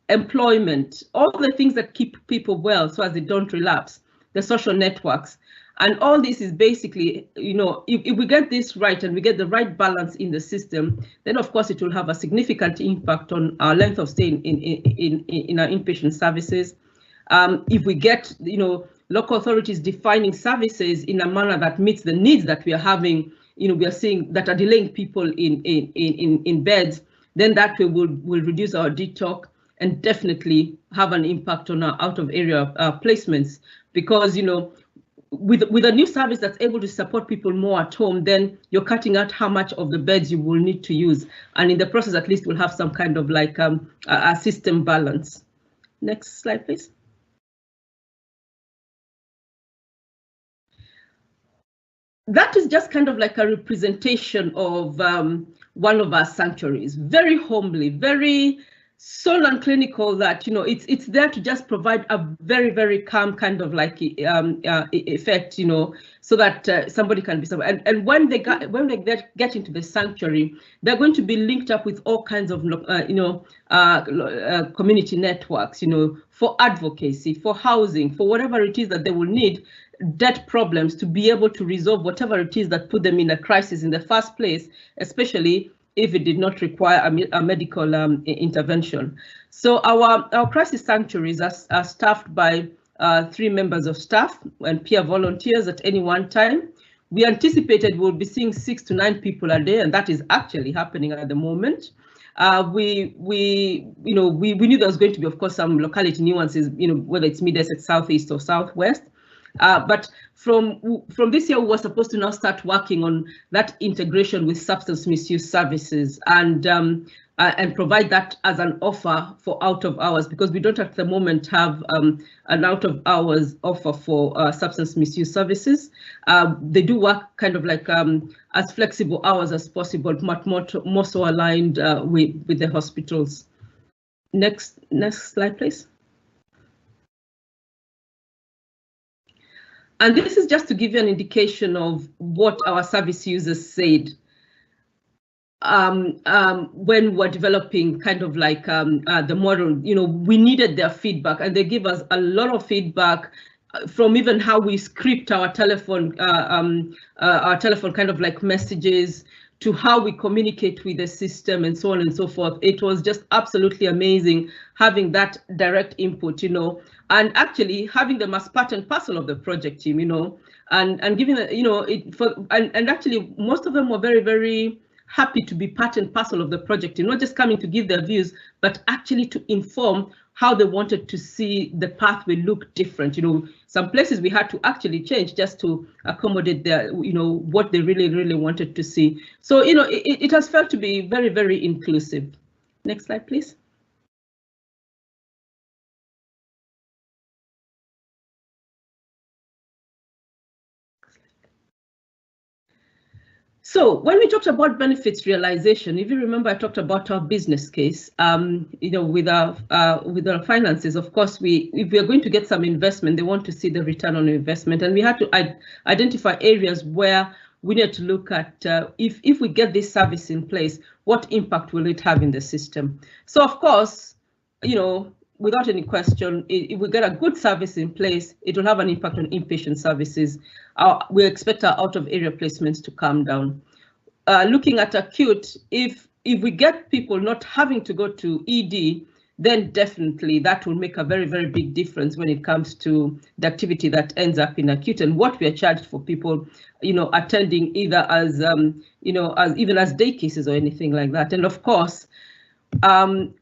Employment, all the things that keep people well so as they don't relapse, the social networks. And all this is basically, you know, if we get this right and we get the right balance in the system, then of course it will have a significant impact on our length of stay in our inpatient services. If we get, you know, local authorities defining services in a manner that meets the needs that we are having, you know, we are seeing that are delaying people in beds, then that will reduce our detox and definitely have an impact on our out of area placements, because, you know, with a new service that's able to support people more at home, then you're cutting out how much of the beds you will need to use, and in the process at least we'll have some kind of like a system balance. Next slide, please. That is just kind of like a representation of one of our sanctuaries, very homely, very so non-clinical that, you know, it's there to just provide a very, very calm kind of like effect, you know, so that somebody can be somewhere. And when they get into the sanctuary, they're going to be linked up with all kinds of community networks, you know, for advocacy, for housing, for whatever it is that they will need, debt problems, to be able to resolve whatever it is that put them in a crisis in the first place, especially if it did not require a medical intervention. So our crisis sanctuaries are staffed by 3 members of staff and peer volunteers at any one time. We anticipated we'll be seeing 6 to 9 people a day, and that is actually happening at the moment. We knew there was going to be, of course, some locality nuances, you know, whether it's Mid-Essex, Southeast or Southwest. But from this year, we were supposed to now start working on that integration with substance misuse services and provide that as an offer for out of hours, because we don't at the moment have an out of hours offer for substance misuse services. They do work kind of like as flexible hours as possible, but more so aligned with the hospitals. Next slide, please. And this is just to give you an indication of what our service users said when we're developing kind of like the model. You know, we needed their feedback, and they give us a lot of feedback from even how we script our telephone kind of like messages, to how we communicate with the system and so on and so forth. It was just absolutely amazing having that direct input, you know. and actually having them as part and parcel of the project team, and giving, and actually most of them were very, very happy to be part and parcel of the project team, not just coming to give their views, but actually to inform how they wanted to see the pathway look different. Some places we had to actually change just to accommodate their, what they really, really wanted to see. So, it has felt to be very, very inclusive. Next slide, please. So when we talked about benefits realization, if you remember, I talked about our business case. With our finances, of course, if we are going to get some investment, they want to see the return on investment, and we had to identify areas where we need to look at if we get this service in place, what impact will it have in the system? So of course, without any question, if we get a good service in place, it will have an impact on inpatient services. We expect our out-of-area placements to come down. Looking at acute, if we get people not having to go to ED, then definitely that will make a very, very big difference when it comes to the activity that ends up in acute and what we are charged for people, attending either as, even as day cases or anything like that. And of course,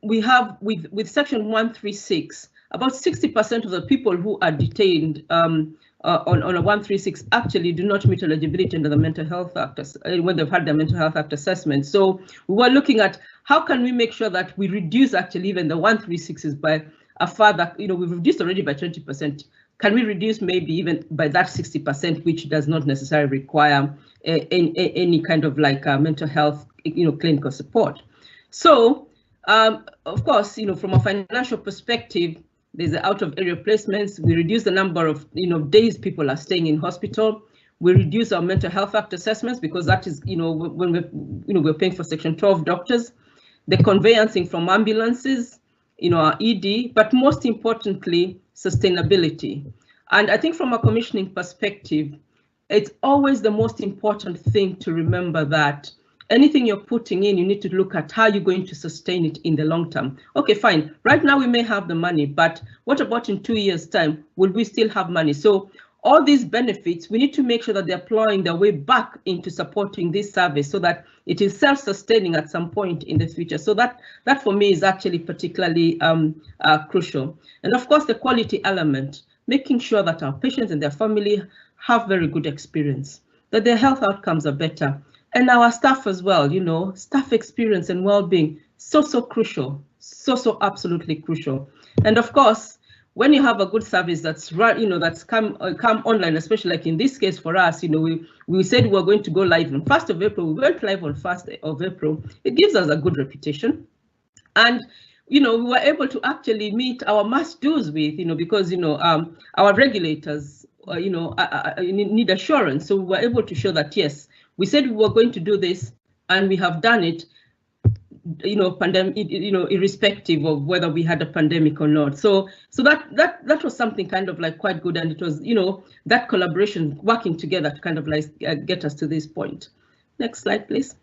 we have with section 136, about 60% of the people who are detained on a 136 actually do not meet eligibility under the mental health act when they've had their mental health act assessment. So we were looking at how can we make sure that we reduce actually even the 136s by a further, we've reduced already by 20%. Can we reduce maybe even by that 60%, which does not necessarily require any kind of like mental health, clinical support? So of course, from a financial perspective, there's the out-of-area placements. We reduce the number of days people are staying in hospital. We reduce our mental health act assessments because that is when we're paying for section 12 doctors, the conveyancing from ambulances, our ED, but most importantly, sustainability. And I think from a commissioning perspective, it's always the most important thing to remember that anything you're putting in, you need to look at how you're going to sustain it in the long term. Okay, fine. Right now we may have the money, but what about in 2 years' time? Will we still have money? So all these benefits, we need to make sure that they're plowing their way back into supporting this service so that it is self-sustaining at some point in the future. So that for me is actually particularly crucial. And of course, the quality element, making sure that our patients and their family have very good experience, that their health outcomes are better. And our staff as well, staff experience and well-being, so crucial, so absolutely crucial. And of course, when you have a good service that's run, that's come online, especially like in this case for us, we said we were going to go live on 1st of April. We went live on 1st of April. It gives us a good reputation. And we were able to actually meet our must do's with, because our regulators need assurance. So we were able to show that yes, we said we were going to do this, and we have done it, irrespective of whether we had a pandemic or not. So that was something kind of like quite good, and it was that collaboration, working together to kind of like get us to this point. Next slide, please.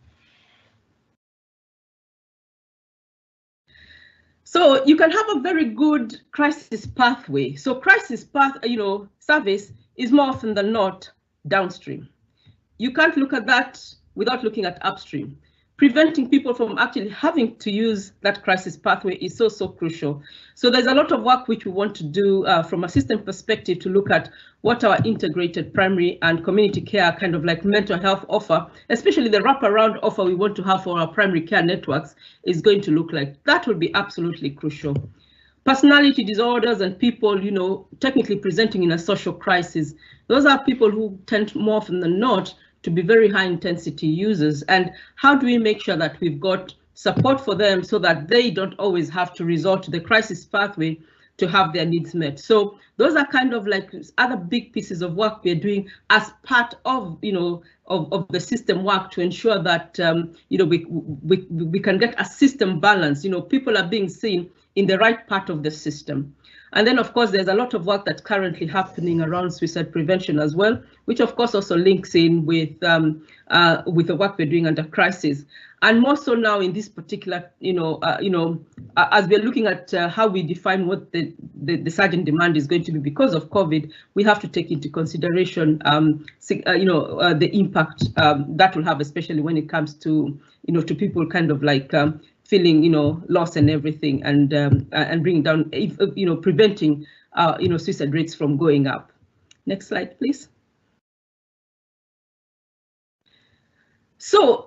So you can have a very good crisis pathway. So crisis path, service is more often than not downstream. You can't look at that without looking at upstream. Preventing people from actually having to use that crisis pathway is so crucial. So there's a lot of work which we want to do from a system perspective to look at what our integrated primary and community care kind of like mental health offer, especially the wraparound offer we want to have for our primary care networks, is going to look like. That will be absolutely crucial. Personality disorders and people, technically presenting in a social crisis, those are people who tend more often than not to be very high intensity users. And how do we make sure that we've got support for them so that they don't always have to resort to the crisis pathway to have their needs met? So those are kind of like other big pieces of work we're doing as part of, of the system work to ensure that, we can get a system balance. People are being seen in the right part of the system. And then, of course, there's a lot of work that's currently happening around suicide prevention as well, which of course also links in with the work we're doing under crisis. And more so now in this particular, as we're looking at how we define what the surge in demand is going to be because of COVID, we have to take into consideration, the impact that will have, especially when it comes to, to people kind of like feeling, loss and everything, and bringing down, preventing, suicide rates from going up. Next slide, please. So,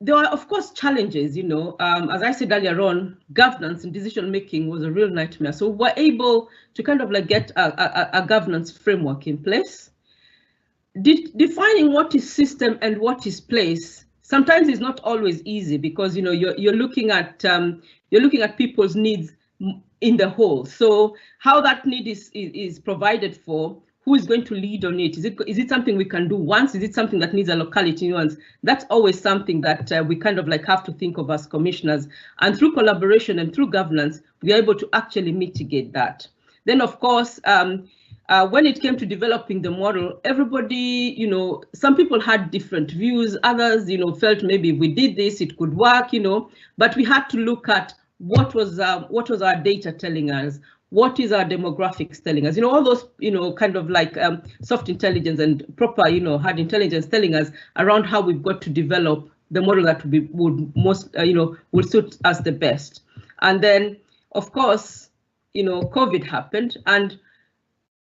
there are, of course, challenges, as I said earlier on, governance and decision making was a real nightmare. So we're able to kind of like get a governance framework in place. Defining what is system and what is place sometimes is not always easy, because you're looking at people's needs in the whole. So how that need is provided for, who is going to lead on it? Is it something we can do once? Is it something that needs a locality nuance? That's always something that we kind of like have to think of as commissioners. And through collaboration and through governance, we are able to actually mitigate that. Then, of course, when it came to developing the model, everybody, some people had different views. Others, felt maybe if we did this, it could work, but we had to look at what was our data telling us. What is our demographics telling us? All those, kind of like soft intelligence and proper, hard intelligence telling us around how we've got to develop the model that would most, would suit us the best. And then, of course, COVID happened, and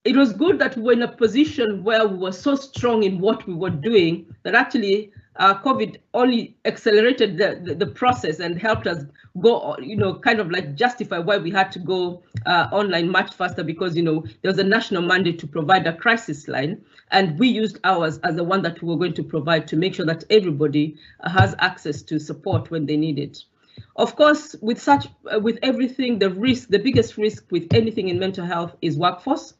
it was good that we were in a position where we were so strong in what we were doing that actually COVID only accelerated the process and helped us go, kind of like justify why we had to go online much faster, because, there was a national mandate to provide a crisis line, and we used ours as the one that we were going to provide to make sure that everybody has access to support when they need it. Of course, with everything, the biggest risk with anything in mental health is workforce,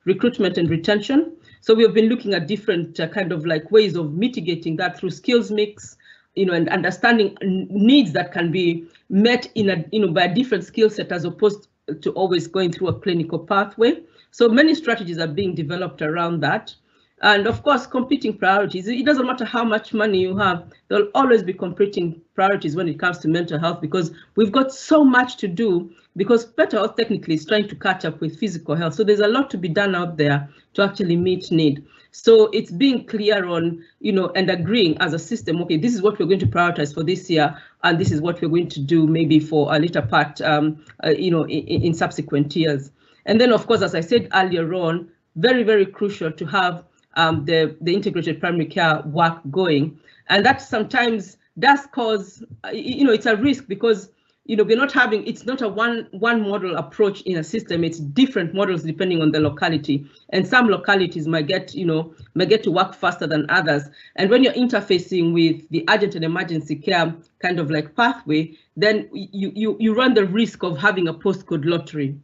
recruitment and retention. So we have been looking at different kind of like ways of mitigating that through skills mix, and understanding needs that can be met in a, by a different skill set as opposed to always going through a clinical pathway. So many strategies are being developed around that. And of course, competing priorities. It doesn't matter how much money you have, there'll always be competing priorities when it comes to mental health, because we've got so much to do, because mental health technically is trying to catch up with physical health. So there's a lot to be done out there to actually meet need. So it's being clear on, and agreeing as a system, okay, this is what we're going to prioritize for this year, and this is what we're going to do maybe for a later part, in subsequent years. And then, of course, as I said earlier on, very, very crucial to have the integrated primary care work going. And that sometimes does cause, it's a risk, because, we're not having, it's not a one model approach in a system. It's different models depending on the locality. And some localities might get to work faster than others. And when you're interfacing with the urgent and emergency care kind of like pathway, then you run the risk of having a postcode lottery.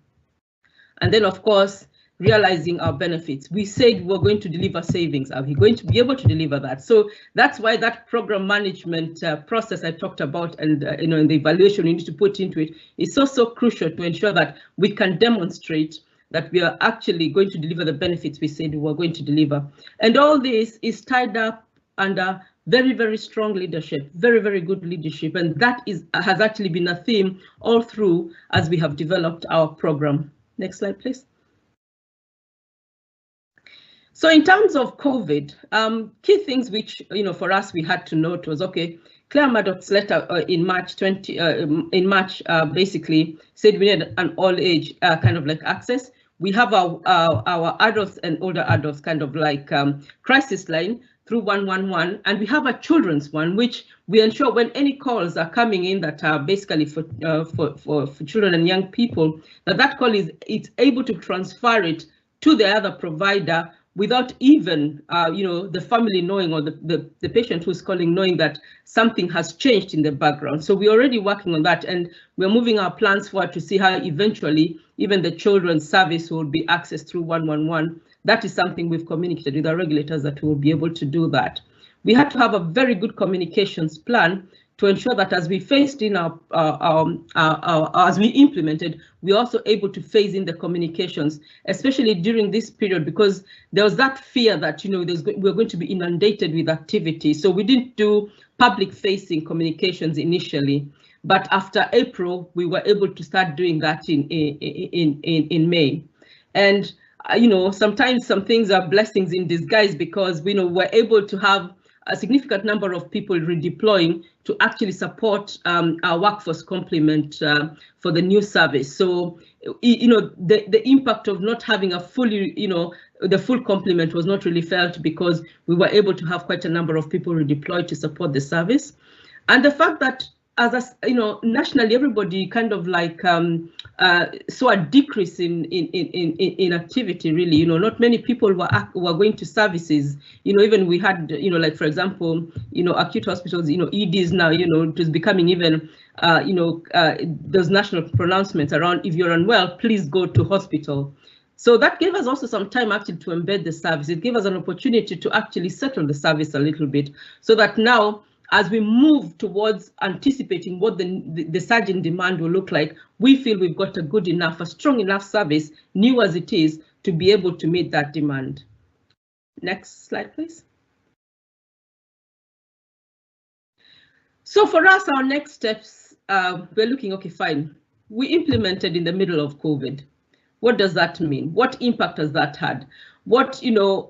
And then, of course, realizing our benefits. We said we're going to deliver savings. Are we going to be able to deliver that? So that's why that program management process I talked about, and in the evaluation you need to put into it, is so crucial to ensure that we can demonstrate that we are actually going to deliver the benefits we said we were going to deliver. And all this is tied up under very, very strong leadership, very, very good leadership. And that has actually been a theme all through as we have developed our program. Next slide, please. So in terms of COVID, key things which, for us we had to note was, okay, Claire Murdoch's letter in March basically said we need an all age kind of like access. We have our adults and older adults kind of like crisis line through 111, and we have a children's one, which we ensure when any calls are coming in that are basically for children and young people, that call it's able to transfer it to the other provider without even, the family knowing, or the patient who's calling knowing that something has changed in the background. So we're already working on that, and we're moving our plans forward to see how eventually even the children's service will be accessed through 111. That is something we've communicated with our regulators, that we'll be able to do that. We had to have a very good communications plan to ensure that as we phased in as we implemented, we're also able to phase in the communications, especially during this period, because there was that fear that, you know, we're going to be inundated with activity. So we didn't do public-facing communications initially, but after April, we were able to start doing that in May. And you know, sometimes some things are blessings in disguise, because we know we're able to have a significant number of people redeploying to actually support our workforce complement for the new service. So, you know, the impact of not having a fully, you know, the full complement was not really felt, because we were able to have quite a number of people redeployed to support the service. And the fact that, as you know, nationally, everybody kind of like saw a decrease in activity. Really, you know, not many people were going to services. You know, even we had, you know, like for example, you know, acute hospitals, you know, EDs now, you know, it is becoming even, you know, those national pronouncements around, if you're unwell, please go to hospital. So that gave us also some time actually to embed the service. It gave us an opportunity to actually settle the service a little bit, so that now, as we move towards anticipating what the surge in demand will look like, we feel we've got a good enough, a strong enough service, new as it is, to be able to meet that demand. Next slide, please. So for us, our next steps, we're looking, okay, fine. We implemented in the middle of COVID. What does that mean? What impact has that had? What, you know,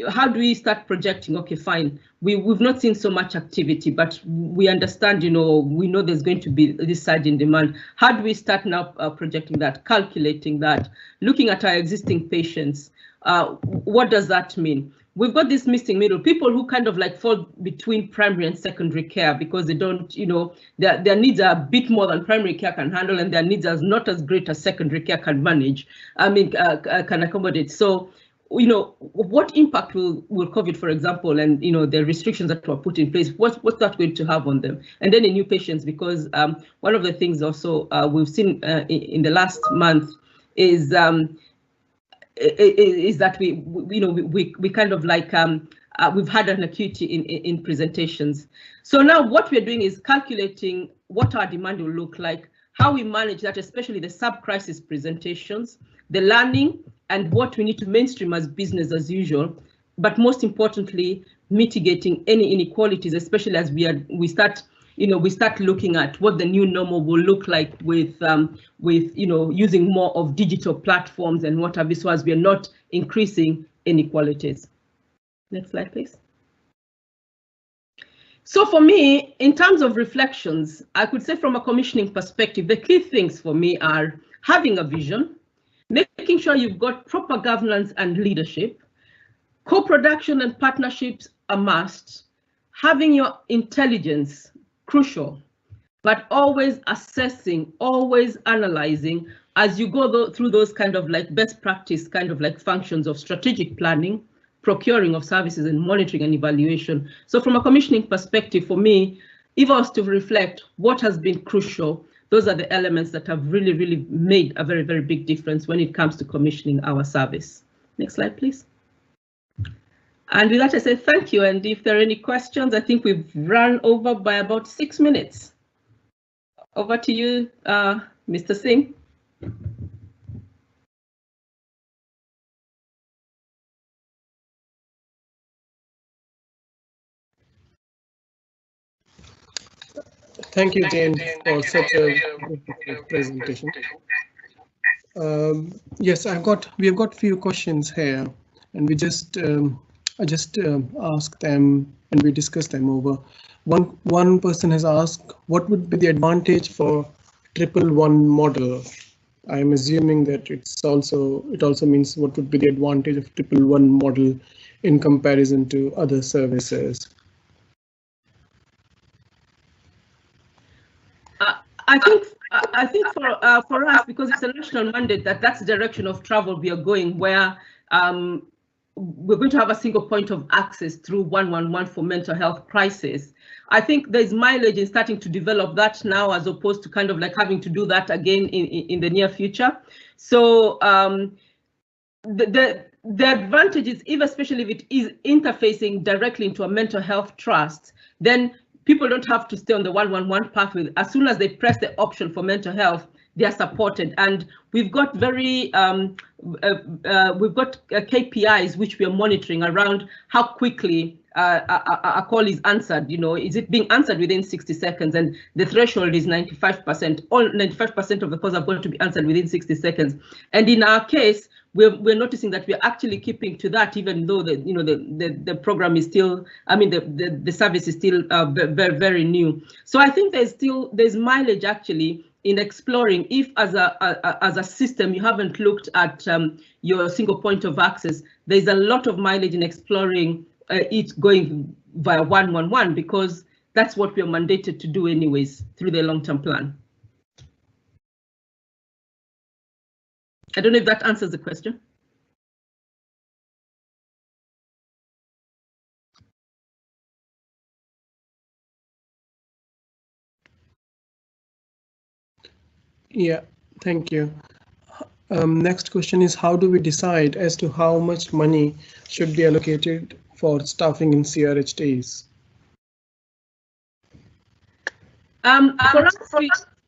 how do we start projecting? Okay, fine. We've not seen so much activity, but we understand, you know, we know there's going to be this surge in demand. How do we start now projecting that, calculating that, looking at our existing patients? What does that mean? We've got this missing middle, people who kind of like fall between primary and secondary care, because they don't, you know, their needs are a bit more than primary care can handle, and their needs are not as great as secondary care can manage, can accommodate. So, you know, what impact will COVID, for example, and, you know, the restrictions that were put in place, what's that going to have on them? And then in new patients, because one of the things also we've seen in the last month is that we kind of like we've had an acuity in presentations. So now what we're doing is calculating what our demand will look like, how we manage that, especially the sub-crisis presentations, the learning, and what we need to mainstream as business as usual, but most importantly, mitigating any inequalities, especially as we start looking at what the new normal will look like with you know, using more of digital platforms and what have you, so as we are not increasing inequalities. Next slide, please. So for me, in terms of reflections, I could say from a commissioning perspective, the key things for me are having a vision, making sure you've got proper governance and leadership, co-production and partnerships a must, having your intelligence crucial, but always assessing, always analyzing as you go through those kind of like best practice kind of like functions of strategic planning, procuring of services, and monitoring and evaluation. So from a commissioning perspective, for me, if I was to reflect what has been crucial, those are the elements that have really, really made a very, very big difference when it comes to commissioning our service. Next slide, please. And with that, I say thank you. And if there are any questions, I think we've run over by about 6 minutes. Over to you, Mr. Singh. Thank you, Jane, for such a presentation. Yes, we have got few questions here, and I just asked them and we discussed them over. One person has asked, what would be the advantage for 111 model? I am assuming that it also means what would be the advantage of 111 model in comparison to other services. I think for us, because it's a national mandate, that's the direction of travel we are going, where we're going to have a single point of access through 111 for mental health crisis. I think there's mileage in starting to develop that now, as opposed to kind of like having to do that again in the near future. So the advantage is, especially if it is interfacing directly into a mental health trust, then people don't have to stay on the 111 pathway. As soon as they press the option for mental health, they are supported, and we've got KPIs which we are monitoring around how quickly a call is answered. You know, is it being answered within 60 seconds? And the threshold is 95%. All 95% of the calls are going to be answered within 60 seconds. And in our case, we're noticing that we're actually keeping to that, even though the program is still, the service is still very, very new. So I think there's mileage actually in exploring if as a system you haven't looked at your single point of access. There's a lot of mileage in exploring it going via 111, because that's what we are mandated to do anyways through the long-term plan. I don't know if that answers the question. Yeah, thank you. Next question is, how do we decide as to how much money should be allocated for staffing in CRHTs? For us,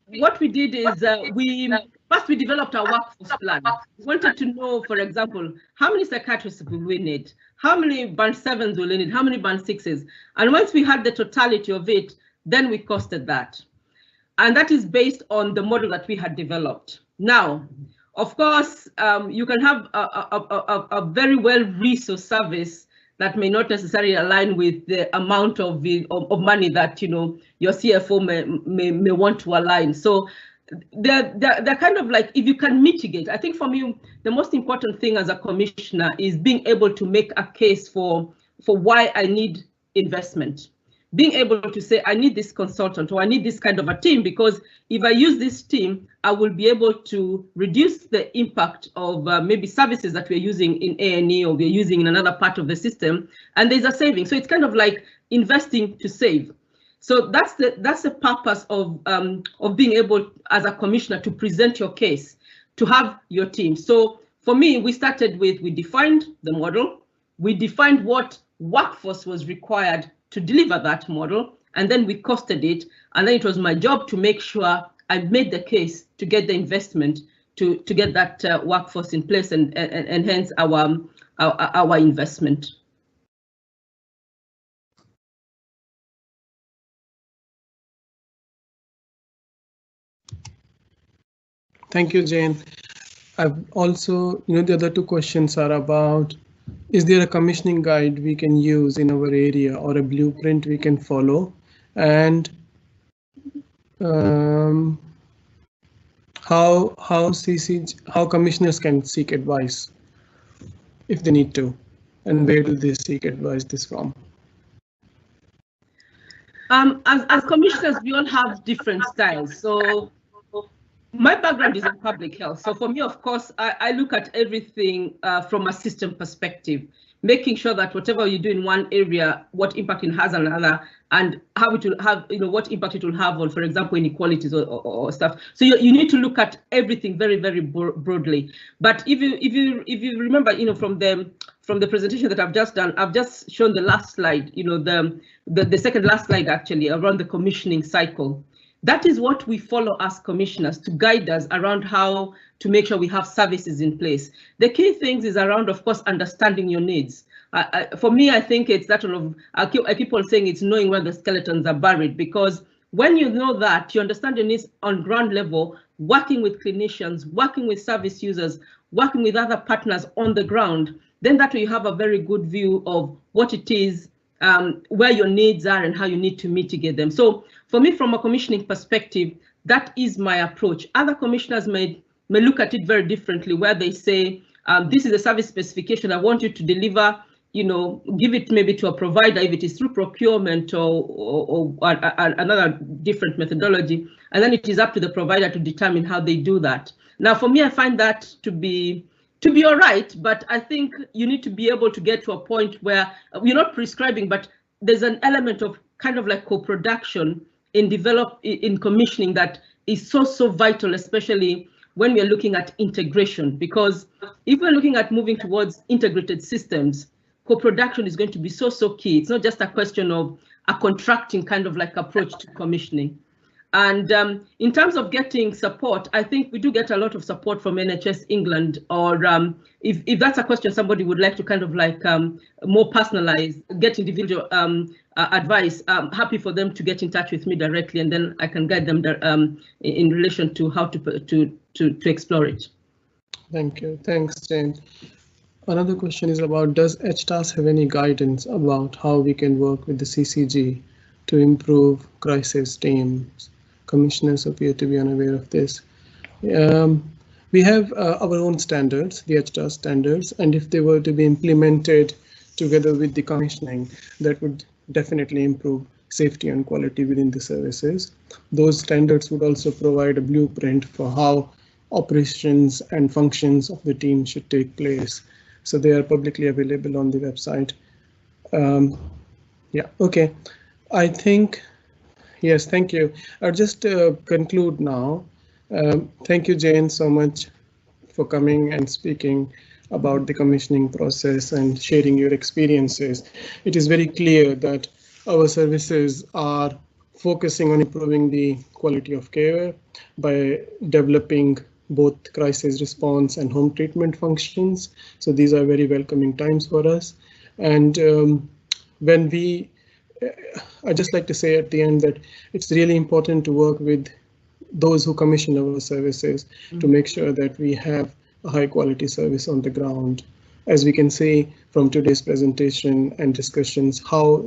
what we did is we developed our workforce plan. We wanted to know, for example, how many psychiatrists will we need? How many band 7s will we need? How many band 6s? And once we had the totality of it, then we costed that. And that is based on the model that we had developed. Now, of course, you can have a very well-resourced service that may not necessarily align with the amount of money that your CFO may want to align. So they're kind of like, if you can mitigate. I think for me, the most important thing as a commissioner is being able to make a case for why I need investment. Being able to say, I need this consultant, or I need this kind of a team, because if I use this team, I will be able to reduce the impact of maybe services that we're using in A&E or we're using in another part of the system, and there's a saving. So it's kind of like investing to save. So that's the purpose of being able, as a commissioner, to present your case, to have your team. So for me, we started with, we defined the model, we defined what workforce was required to deliver that model, and then we costed it, and then it was my job to make sure I made the case to get the investment to get that workforce in place, and hence our investment. Thank you, Jane. I've also, the other two questions are about, is there a commissioning guide we can use in our area or a blueprint we can follow? And how commissioners can seek advice if they need to, and where do they seek advice this from? As commissioners, we all have different styles. So my background is in public health. So for me, of course, I look at everything from a system perspective, making sure that whatever you do in one area, what impact it has on another, and how it will have, what impact it will have on, for example, inequalities or stuff. So you need to look at everything very, very broadly. But if you remember, from the presentation that I've just done, I've just shown the last slide, the second last slide actually, around the commissioning cycle. That is what we follow as commissioners to guide us around how to make sure we have services in place. The key things is around, of course, understanding your needs. For me, I think it's that of, I keep on saying it's knowing where the skeletons are buried, because when you know that, you understand your needs on ground level, working with clinicians, working with service users, working with other partners on the ground, then that way you have a very good view of what it is, where your needs are and how you need to mitigate them. So for me, from a commissioning perspective, that is my approach. Other commissioners may look at it very differently, where they say, this is a service specification I want you to deliver, give it maybe to a provider if it is through procurement or another different methodology, and then it is up to the provider to determine how they do that. Now, for me, I find that to be all right, but I think you need to be able to get to a point where you're not prescribing, but there's an element of kind of like co-production in commissioning that is so vital, especially when we're looking at integration, because if we're looking at moving towards integrated systems, co-production is going to be so key. It's not just a question of a contracting kind of like approach to commissioning. And in terms of getting support, I think we do get a lot of support from NHS England, or if that's a question somebody would like to kind of like more personalized, get individual advice, I'm happy for them to get in touch with me directly, and then I can guide them in relation to how to explore it. Thank you. Thanks, Jane. Another question is about, does HTAS have any guidance about how we can work with the CCG to improve crisis teams? Commissioners appear to be unaware of this. We have our own standards, the HTAS standards, and if they were to be implemented together with the commissioning, that would definitely improve safety and quality within the services. Those standards would also provide a blueprint for how operations and functions of the team should take place. So they are publicly available on the website. Yeah, okay. I think, yes, thank you. I'll just conclude now. Thank you, Jane, so much for coming and speaking about the commissioning process and sharing your experiences. It is very clear that our services are focusing on improving the quality of care by developing both crisis response and home treatment functions. So these are very welcoming times for us. And I just like to say at the end that it's really important to work with those who commission our services to make sure that we have a high quality service on the ground. As we can see from today's presentation and discussions, how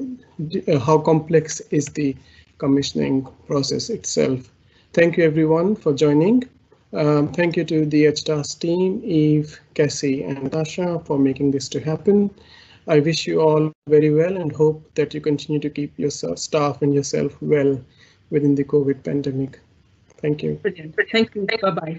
complex is the commissioning process itself. Thank you everyone for joining. Thank you to the HTAS team, Eve, Cassie and Natasha for making this to happen. I wish you all very well and hope that you continue to keep your staff and yourself well within the COVID pandemic. Thank you. Brilliant. Thank you. Bye-bye.